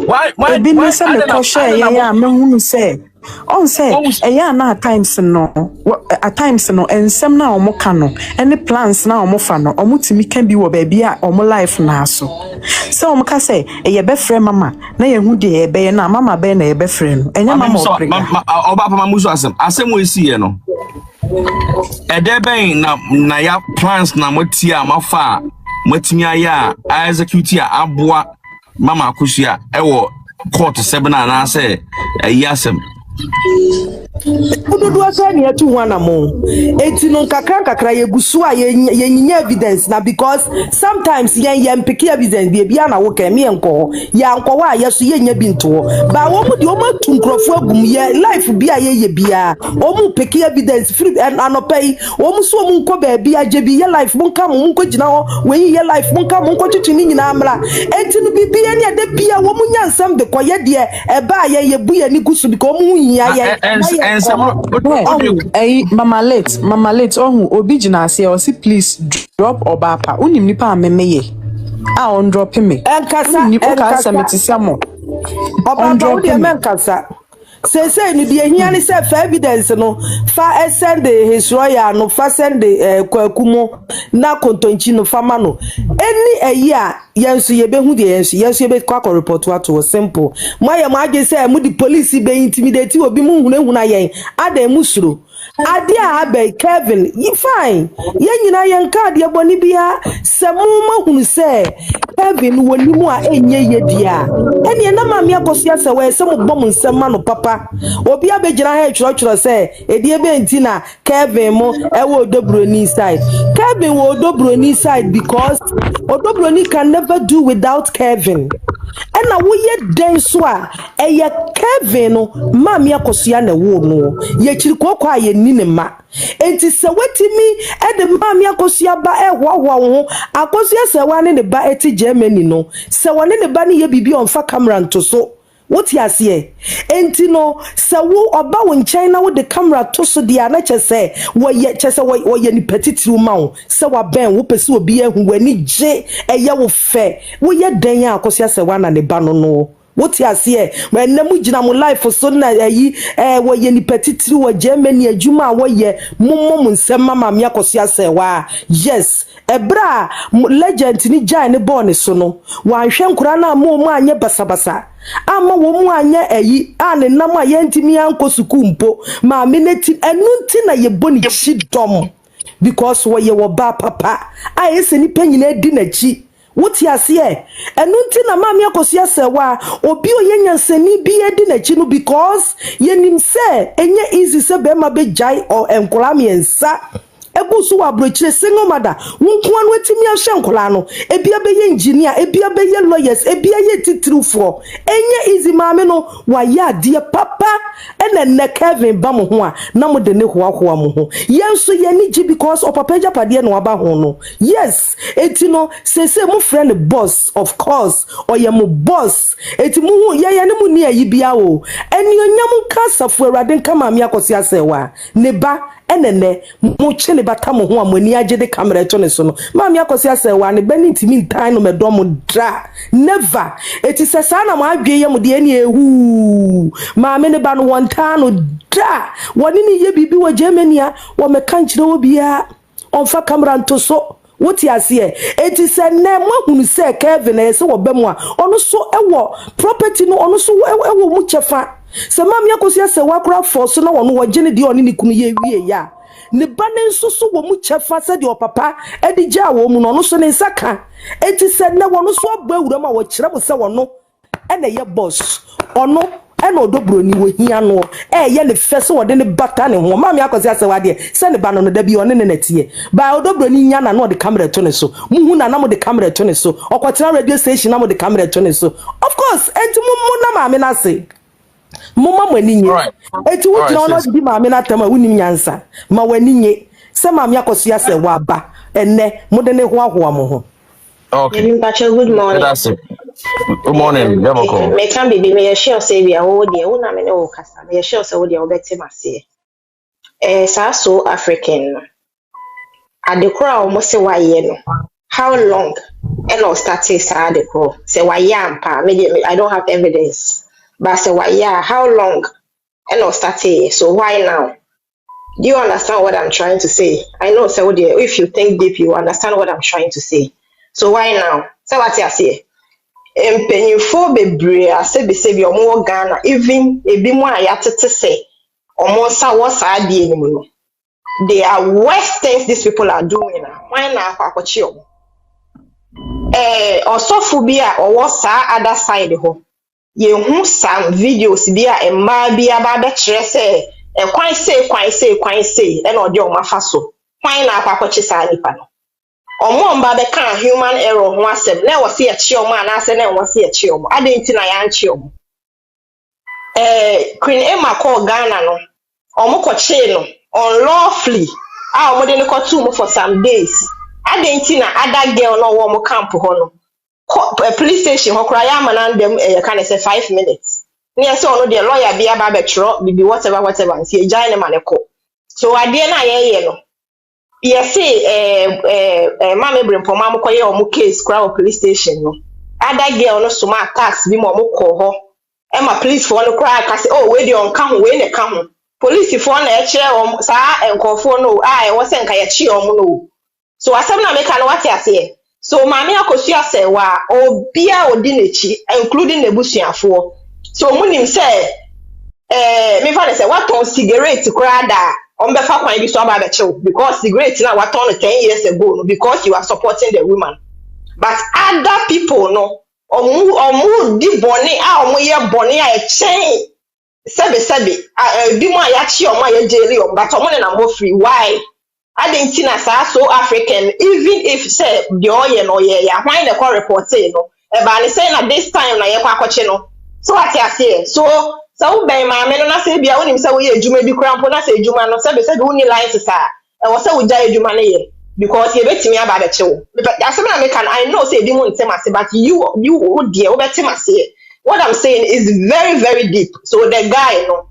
why bi me say me ko share ya me hunu say on say ya na at times no ensem na omo ka no any plans na omo fa no omo timi kan bi wo ba bia omo life na so so omo ka say ye be frɛ mama na ye hu de ye be na mama be na ye be frɛ no enya mama oprega oba pa mamuso asem we see no ede ben na ya plans na motia mafa matimi aya execute ya aboa mama Akosua ewo court 7 na say ayasem do asa ne atu wana mo enti no kakra ye gusu a ye evidence na because sometimes yen pick evidence bia na wo ka me enko ya nko wa ye so ye nya bi nto ba wo mu de o matu nkrofo agum ye life bia ye bia o mu pick evidence free anopai o mu so mu nko ba bia je bi ye life mu nka mu nko gina ho we ye life mu nka mu nko tutu ni nyina amra enti no bibia ne de bia wo mu nyansam de koye de e ba ye bu ye ni gusu because mu hia ye Mama late obi gina ase o si please drop obapa unim nipa amemeye on drop me enkasa metisiamo on drop me enkasa say ni de hia ni say fa evidence no fa send his royal no fa send kwakumo na kontonchi no fa ma no any eyi a yenso ye behu de yenso ye be kwa report to simple moye mo age say mu di police be intimidate obi mu hunahuna yen ada mu suro ade a be Kevin you fine ye nyina yen card ye boni bia se mu ma hunu say Kevin woni mu a enye ye dia ene na ma me akosia se we se mu bom nsem ma no papa obi abegyina ha churo say edie be ntina Kevin mo e wo Odo Broni side Kevin wo Odo Broni side because Odo Broni can never do without Kevin ena wo ye den so a eye Kevin no ma me akosia na wo no ye chiri kokwa ye ni ne ma enti se wetimi e de ma me akosia ba e hwohwo ho Akosua Serwa ne ba eti Germany no se wone ne ba ne ye bibi on fa camera nto so what you see enti no se wo oba wo nchen na wo de camera to so dia na chese wo ye ni petitiri ma wo se wa ben wo pese obi ehu wani je eye wo fe wo ye dan ya Akosua Serwa na ne ba no what you see when na mu gina mu life so na yi wo ye ni petitiri wo Germany adwuma wo ye mummom nsem mama me Akosua Serwa yes ebra legend ni jai ne born so no wa hwe nkura na mu anye basabasa ama wo mu anye eyi ane nam a yentimi anko suku mpo ma me neti enunti na ye boni chidom because wo ye wo ba papa a ese ni panyina di na chi wuti ase enunti na ma me Akosua Serwa obi oyenyansani bi edi na chi no because yenim se enye easy se be ma be jai or enkola miensa egusu wa brochire single mother wonko anu etimi ahye nkola no ebia be ye engineer ebia be ye lawyers ebia ye titirufo enye easy maame no wa ya de papa ene Kevin ba mo ho a na mo de ne hoahoa mo ho yenso ye ni gi because papa japade no aba ho no yes eti no sese mo friend boss of course or ye mo boss eti mo hu ye ne mo ni ayi bia o eni onyam kasafo Awurade nka maame Akosua Serwa ne ba enene mo chele batamo ho amani agede camera to ne so no maami Akosua Serwa ne bani ntimi ntan no medom dra never eti sesa na mo adwe ye mo de eni ehu maami ne ba no wontan no dra woni ni ye bibi wo Germany a wo meka nkyere wo bia onfa camera nto so woti ase eti se ne mo hunu se Kevin e se wo bemu a ono so ewo property no ono so ewo mu chefa se maami Akosua Serwa kura force na wono wo gene de oni ni kunu ye wie ya ne bane nsusu wo mu chefa se de opapa edi ja wo mu no no so ne nsaka eti se ne wono so agba awura ma wo kire mo se wono ene ye boss ono ena Odo Broni wo hia no ye ne fese wo de ne bata ne ho maami Akosua Serwa de se ne ba no da bi one ne natie ba Odo Broni nya na no de camera to ne so muhu na mo de camera to ne so okotena radio station na mo de camera to ne so of course enti mu na maami na se mama mwaninye eti wuti na ono di maami na tema wunim nyansa ma waninye se maami Akosua Serwa ba enne mode ne hoahoa mo ho okay good morning that's it good morning Demoko me can be me share say we wo de wo na me ne wo kasa me share say wo de wo beti mase sa so African adekora o mo se waye no how long and no start say sa adekora say waye ampa me I don't have evidence. But say why yeah, how long? And no start here. So why now? Do you understand what I'm trying to say? I know so if you think deep, you understand what I'm trying to say. So why now? So what you say? Empenyufo bebre ase be say bi omo Ghana even ebi mo ayatete say omo sa what's ade enimu no. They are worst things these people are doing now. Why now akwachi omo? Osofu bi a owo sa other side ho. Ye hu some videos bi a emma bi aba be kire say kwan say and odi o mafa so kwan na akwakoche saa nipa no omo mba be kan human error ho asem na wo se ye chi omo ana ase na wo se ye chi omo adenti na ya nchi omo Queen Emma call Ghana no omo ko chi no unlawfully omo de no ko tu for some days adenti na other girl no wo mo camp ho no police station ho kra ya mana ndem can say 5 minutes near so no the lawyer be aba be tro be whatever and see jai ne maneko so ade na ye no yes mama brempo mama ko ye o mu case kra police station no other girl no so ma tax bi mo ko ho e ma police for no kra ka say oh we dey on ka ho we ne ka ho police for na e kire o saa enkofo no e wo se nka ye chi o mu no so asem na make no what ase so mama Akosua Serwa obia odi nechi including nebusuafo so munim say me fa say what on cigarette kra da on be fa kwan bi so aba be chew because cigarette na what on 10 years ago no because you are supporting the woman but other people no omu di boni omu ye boni a chen sebe bi mo ya chi omu ya jeli o but omu na mo free why Adentina so African even if say the oye no ye ya why the call report say no e ba ni say na this time na ye kwa kwache no so what you say so be ma me no na say bia wonim say we ejuma bi krampo na say ejuma no say we ni license e wo say we jai ejuma na ye because ye betimi aba be chewo asem na me can I know say di mo ntem ase but you dear we betim ase what I'm saying is very very deep so the guy no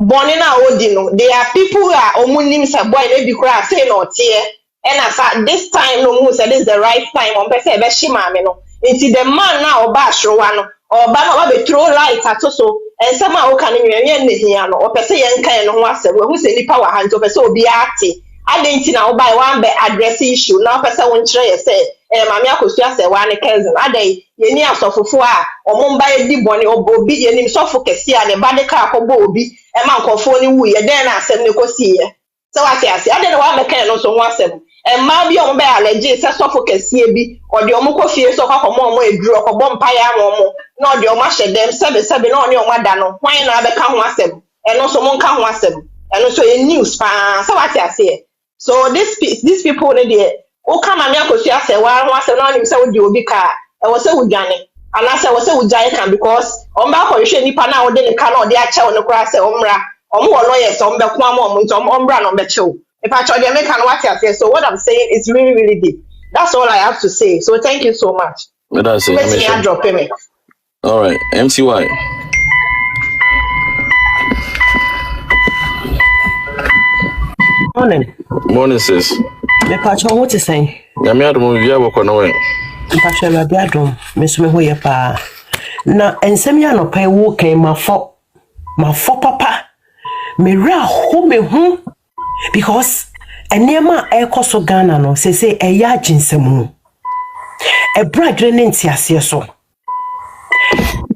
Born na odi no there are people who are omunim say boy na bi kura say no tie and as this time no mu say this is the right time on person be shima me no until the man na oba ashrowa no oba na oba be throw light atoso and some a oka ne nwen ne hia no o person yen kan no ho asem we hu say nipa wa hanjo person obi ate adenti na oba wan be address issue na person won kire ye say mama Akosua Serwa ne cousin adai ye ni asofofo a omumba ye di boni obi ye ni sofo kesi a ne bade ka akobo obi e ma nkofo ni wu ye den na asem ne kosi ye so what ase adai na wa meka no so ho asem ma bi omba ya allergy se sofo kesi bi odi omu kofie so kwakomo omo eduru okobo mpa ya omo na odi omo hye dem sebe na oni omo ada no hwan na be ka ho asem eno so mo nka ho asem eno so ye news pa so what ase so these people dey o kama me Akosua Serwa ho asem na onim se wodi obi ka e wo se wudwane ana se wo se wudjai kan because omba ko hwe nipa na wode ne ka na ode a chew ne kura se omra omo wo lawyers ombe ko am nti ombra no be chew if I told you make an what I say so what I'm saying is really really deep that's all I have to say so thank you so much that's it. Let me drop payment. All right, MCY. Morning, sis. Me pacho what you saying? Ya me adom bia boko no we. Pacho la bia dom me so me ho ye pa. Na ensem ya no pa wo kan mafo papa. Me ra ho me hu because enema ekoso Ghana no say eya ginsemu. E bradre ne ntiase so.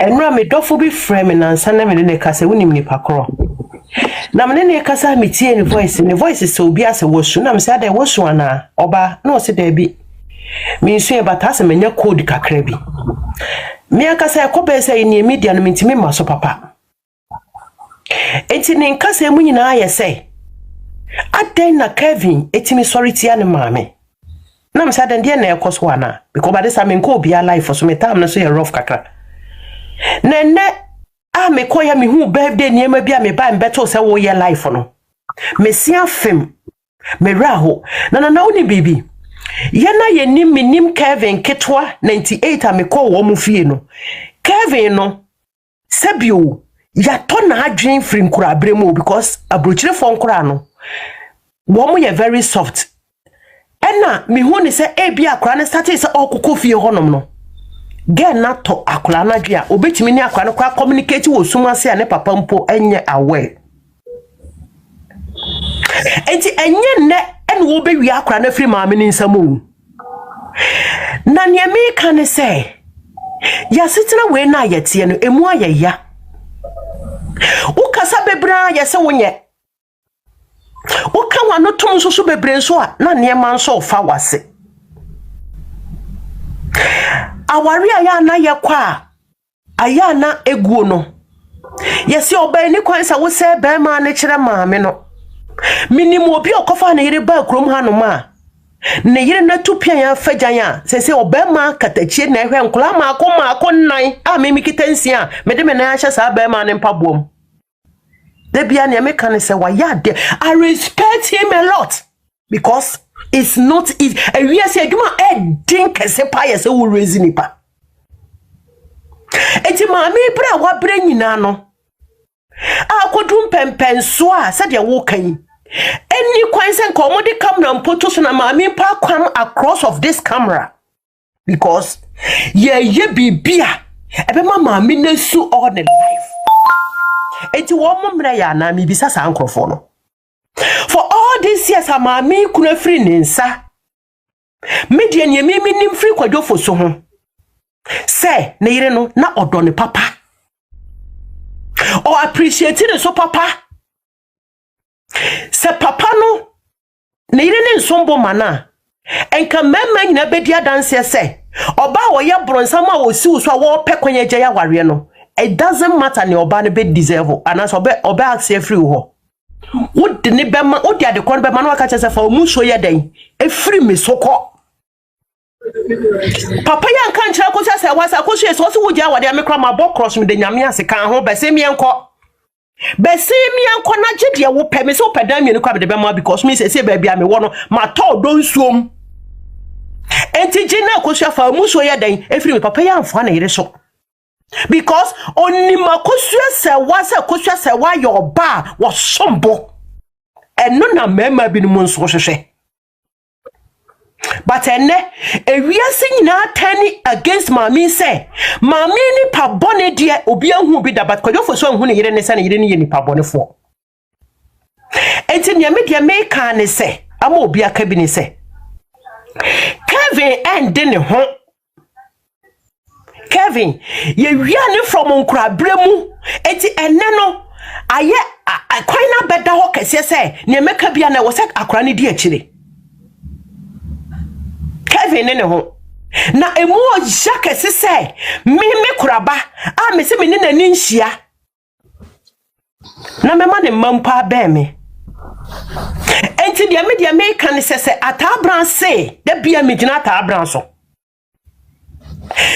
Enra me dofo bi frame na nsa na me ne ka se wonim ni pakro. Na mene ne kasa metie ni voice so obi ase wosu na me say da wosu ana oba na o se da bi me nsu e bata se menya code kakra bi me akasa e kobe say ni media no mentimi maso papa enti ne nkasa mu nyina aye say aden na Kevin etimi sorry tia ne maame na me say da ndie na ekoso ana because ba desa me nko obi a life so me tam na so ye rough kakra nene me koya me hu birthday niema bia me ba mbeto se wo ye life no me sia fem me raho na uni bibi ye na ye nim Kevin ketwa 98 me ko wo mu fie no Kevin no sebio ya to na adwen free nkura abremu because abrochire fo nkura no wo mu ye very soft ena me hu ni se bia akura ne start se okoko fie honom no get na to akura na dwe a obetimi ni akura no kwa communicate wo sumase a ne papa mpo enye aware enti enye ne en wo be wi akura na free maame ni nsamu na ne me ka ne say ya sitina we na yetie no emu ayaya ukasa bebra ya se wonye uka wano tum so bebre nso a na ne ma nso fa wase awari aya na ye kwa aya na eguo no Yes, your baby quite I would say bear man nature mammy no. Minimum obi okofa na yire ba krom ha no ma. Na yire na tupia ya fagyan se obema katachie na ehwe nkola ma akon a me mikitansia me de me na ahya sa bema ne mpabom. De bia na me kan se wa ya de. I respect him a lot because it's not easy. And we say aduma din kese pa ye se wo raise nipa. Eti ma me bra wa bra nyina no. Akodum pempenso a se de wo kan. Any question come the camera and put us on a mammy park across of this camera because ye be beer. Ebe mama minesu all the life. Eti wo momra ya na mi bisa sa ankrofo no. For all these years a mama kuna free ninsa. Media nye mi nim free kwadwo so ho. Say na yire no na odo ne papa. Or appreciate it so papa. Se papa no ne yire ne nsombo mana enka memma nyina bedia danse se oba wo ye bronsam a wo si wo so wo pekwanye gya ya ware no it doesn't matter ne oba ne be deserve anas oba axe free ho wo de ne bema wo de ade kon bema no aka chese fa o mu so ye den e free me soko papa ya nka nchira ko se wasa ko so wo gya wade amekra ma bo cross me de nyame ase kan ho be se me enko Besi mi anko na gide wo pe me so pedan mi ni kwa be ma because me say baby am wo no ma to do nsuom enti gina Akosua fa mu so ye dan efiri me papa ya amfa na yire so because onni Akosua Serwa se Akosua Serwa your ba wo sombo eno na mema bi ni mu nso hwehwe but enne ewiase nyina tani against mami say mami ni pa bone de obi ahu bi da but kwadwo so ahu ne yire ne say ne yire ne ni pa bone fo enti ne me de me kan ne say ama obi aka bi ne say Kevin and ne ho Kevin ye wia ne from nkura bremu enti enne no aye kwan na beda ho kese say ne meka bia na wo say akora ne di akire Kevin ne ho na emu ojaka sese me kuraba a me se me ne nani nhia na me ma ne mampa be me enti dia me kan sese atabran se da bia me gina atabran so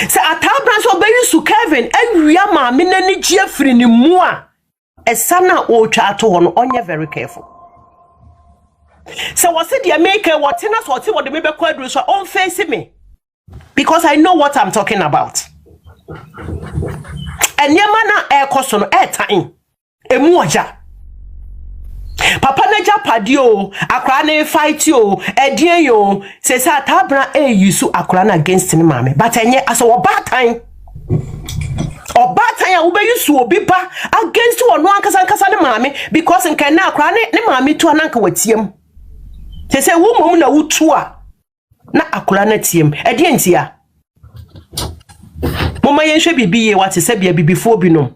se atabran so be yusu Kevin awia ma me nani gia firi ne mu a esana o twa ato ho no onye very careful. So what said the American what in us what the maybe quadru so on face me because I know what I'm talking about. And yamana air cost on air time emuaja papa neja padio akra na fight yo edie yo say say atabra use akra na against ni mame but enye as o bad time a ube use obi ba against one ankasa ne mame because nka na akra ne mame to ananka watiem. Say wo na wutu a na akura na tiem ede ntia moma yenhwe bibi ye wate se bia bibifo bi no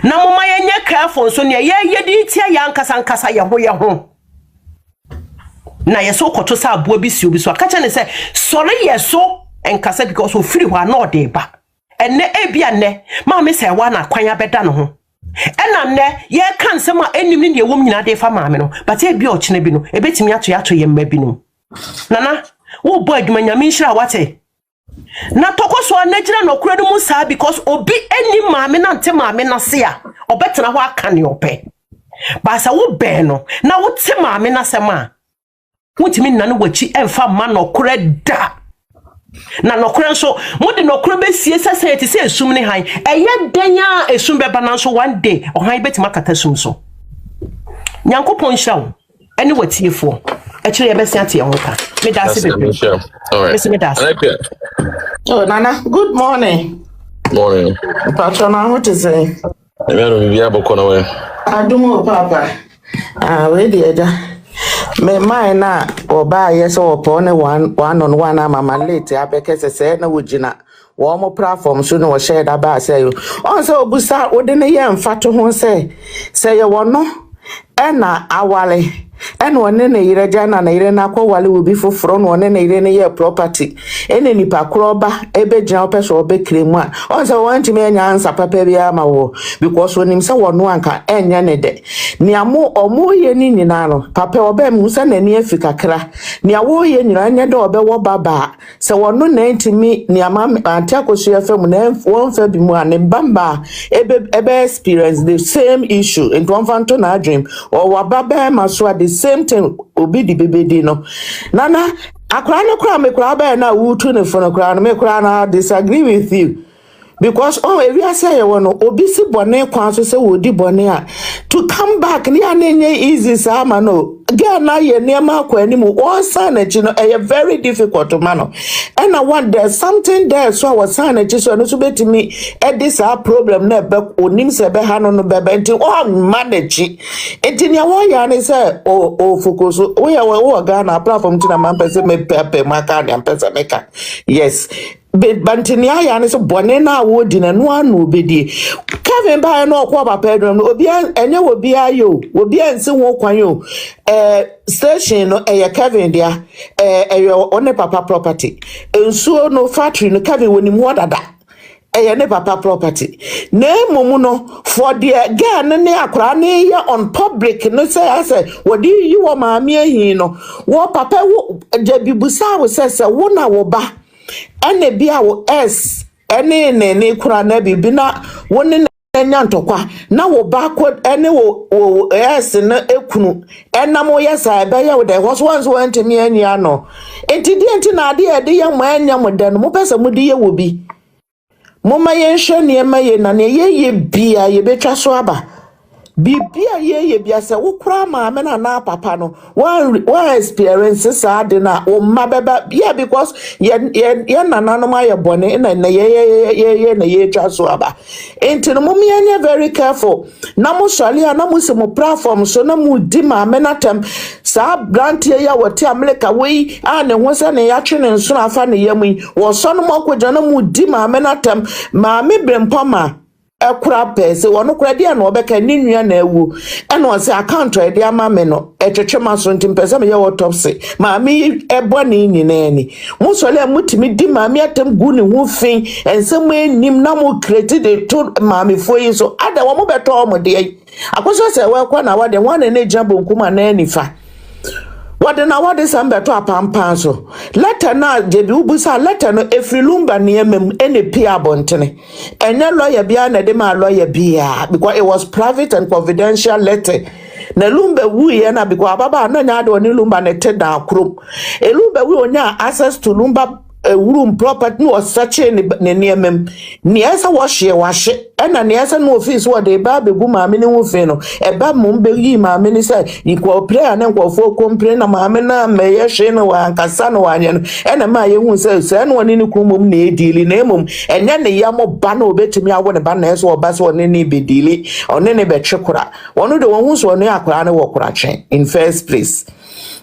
na moma yenye careful so ne ye di tia ya nkasa ye ho na ye so koto sa abo bi si obi so aka ne se sore ye so enkasa because o free wa na ode ba enne ebia ne ma me se wa na kwanya beda no ho ena ne ye kan se ma enim ne wom nyina de fa maame no but e bia o kine bi no ebetimi ato ye mma bi no nana wo bo adwuma nyame nhira wate na tokoso anagina no kura mu saa because obi eni maame na nte maame na se a obetena ho aka ne ope ba sa wo be no na wo te maame na se ma wotimi nana wachi emfa ma no kura da na nokure nso mode nokure be sie sese eti se esum ne han eye denya esum be ba na nso one day ohan betima kata sum so nyankopon hyawo eni watiefo e kire ye be sia tie ho ka me da se be all right me da se oh nana good morning patrona what is it me no bi aboko na we adumo papa we dey da me mine na oba yes opo ne one on one mama late abekese se na wogina wo mo platform so no share da ba say on say obusa ode ne ye mfato ho say ye wono e na awale and one in a irajana na irena kwa wali will be for front one in a irene property any nipa kroba ebe jump or be cream one also want to me answer papa ma wo because when him say one anka enya ne de nia mo omo ye ni nyina papa obe mu sa na ni afika kra nia wo ye nyina nya de obe wo baba se wono na ntimi nia ma anti Akosua fam na won fa bi mu ane bamba ebe experience the same issue in one fanto na dream or wa baba ma so the same thing obi di bebedi no nana akra no kra me kra ba na wutu ne fo no kra no me kra na disagree with you. Because we are saying obi si bone kwan so say wodi bone a to come back ni anenye easy sama no girl na ye niam akwa animu one sign echi no very difficult to mano and I want there's something there so was sign echi so no so betimi this our problem na be onim se be ha no no be nti manage enti ne wo ya ne say o focus we ya ga na platform ti na man pese me pepe maka na pese meka yes Bantinia yani so bone na wodi na no anu obedi Kevin ba no kwa papa edrum obi enye obi ayo obi anse ho kwan yo station no Kevin dia one papa property ensuo no factory no Kevin woni mu odada ne papa property na emumu no for the girl ne akra ne ye on public no say wodi yi wo maame ahin no wo papa wo jabibusa wo say wo na wo ba ene bia wo s ene ne kura na bibi na woni nya ntokwa na wo ba ko ene wo s na ekunu enam yesa be ye wo de was once went me ania no enti na ade ede ye mo anya mo de no mo pesa mo de ye wo bi mo ma ye hwe ne ma ye na ne ye bia ye betwa so aba bibia ye bia se wo kura ma me na papa no one experience sa de na o ma beba bia because ye nana no ma ye bone na ye na ye twa so aba enti no mo me very careful na mo sole na mo se mo platform so na mo di ma me na tem sa brand ye ya wote America we a ne ho se ne ya twe ne nso afa ne yamu wo so no mo kwoja na mo di ma me na tem ma me brempama ekura pese wono kura dia na obeka ni nua na ewu ena o se account e ama me no etwetwe maso ntim pese me ye autopsy ma mi ebo ni nyina ni mo sole mutimi di ma mi atem gu ni hu fin ensem enim na mo create the to ma mi foyi so ada wo mo beto o mo de Akosua Serwa kwa na wade wan na jabo nkuma na anifa wade na wade sambeto apampan so letter na jebi ubusa letter no efrilumba ne emem ene pia bontene enye lawyer bia na de ma lawyer bia because it was private and confidential letter na lumba wu ye na because baba no nya de oni lumba ne te da krom elumba wu onya access to lumba room property no such ne niemem niesa wo hye ena niesa no office wo de ba begu maame ne wo fe no eba mum be yi maame ne say ikwo prayer na nkofo kompre na maame na meye hye no wa ankasa no wanye no ena ma ye hu say no woni ne krumom na edili na emom enya ne yamo ba na obetimi awo ne ba na eso oba so ne ne bedili one ne be twekora wono de won hu so ne akora ne wo kora twen in first place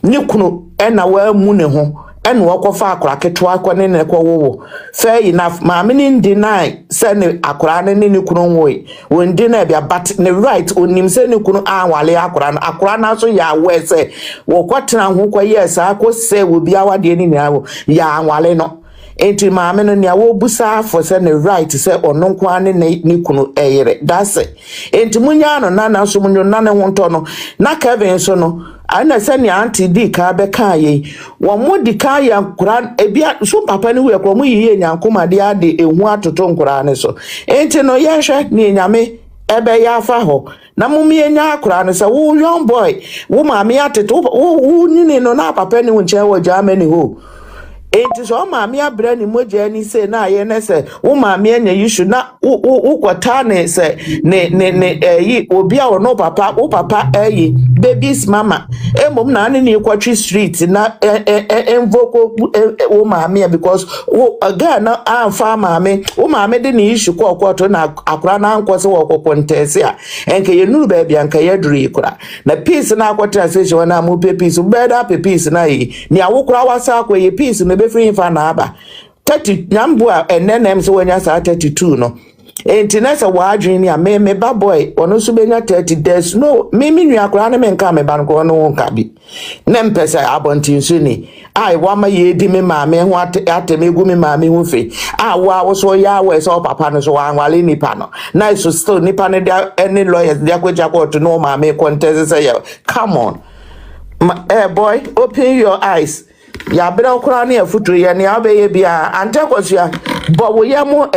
ni kunu ena wa mu ne ho and wakofa akora ketwa kwa ne kwa wo fair enough ma me ni deny say ne akora ne ni kunu wo won deny bia but ne right onim say ne kunu anwale akora na so ya we say wo kwatena ho kwa yes akose wo bia wade ni nyawo ya anwale no enti ma me no ne wo busa for say ne right say ono kwa ne ni kunu eyere that's it enti munya no na so munyo na ne ho nto no na Kevin so no ana sani anti di ka be kan ye wo mo di kan ya nkura ebia so papa ni we ko mo yiye nyankoma de ade ehu atoto nkura ne so enti no ye hwe ni nyame ebe ya afa ho na mo mi enya akura ne so wo young boy wo ma mi ateto wo ni no na papa ni nche wo Germany ho enti so ma mi abra ni moja ni se na ye ne se wo ma mi enya yishu na wo kwata ne se ne yi obi a no papa wo papa baby's mama emom na ni kwatri street na envoko wo ma mi because wo aga na amfa ma mi wo ma mi de ni yishu kwakwato na akura na ankwose wo kokontese a enke ye nuru ba bia nka ye duru ikura na peace na akwatra se je na mo peace beda peace na yi ni awokura wasa akwa ye peace na be free fa na aba 30 nyambo a enenem so wanya sa 32 no enti na se wa adwen ni a me ba boy ono so benya 30 days no me nua akora ne me nka me ba no no nka bi na mpese abontin so ni ai wa ma ye di me ma me ho atemegu me ma me ho fe wa wo so ya we so papa no so wa anwale nipa no na so still nipa ne dia any lawyers dia kwaja court no ma me contest say come on boy open your eyes ya bere okura na afuturo ye ne abeye bia ante kwasua bo wo ye mo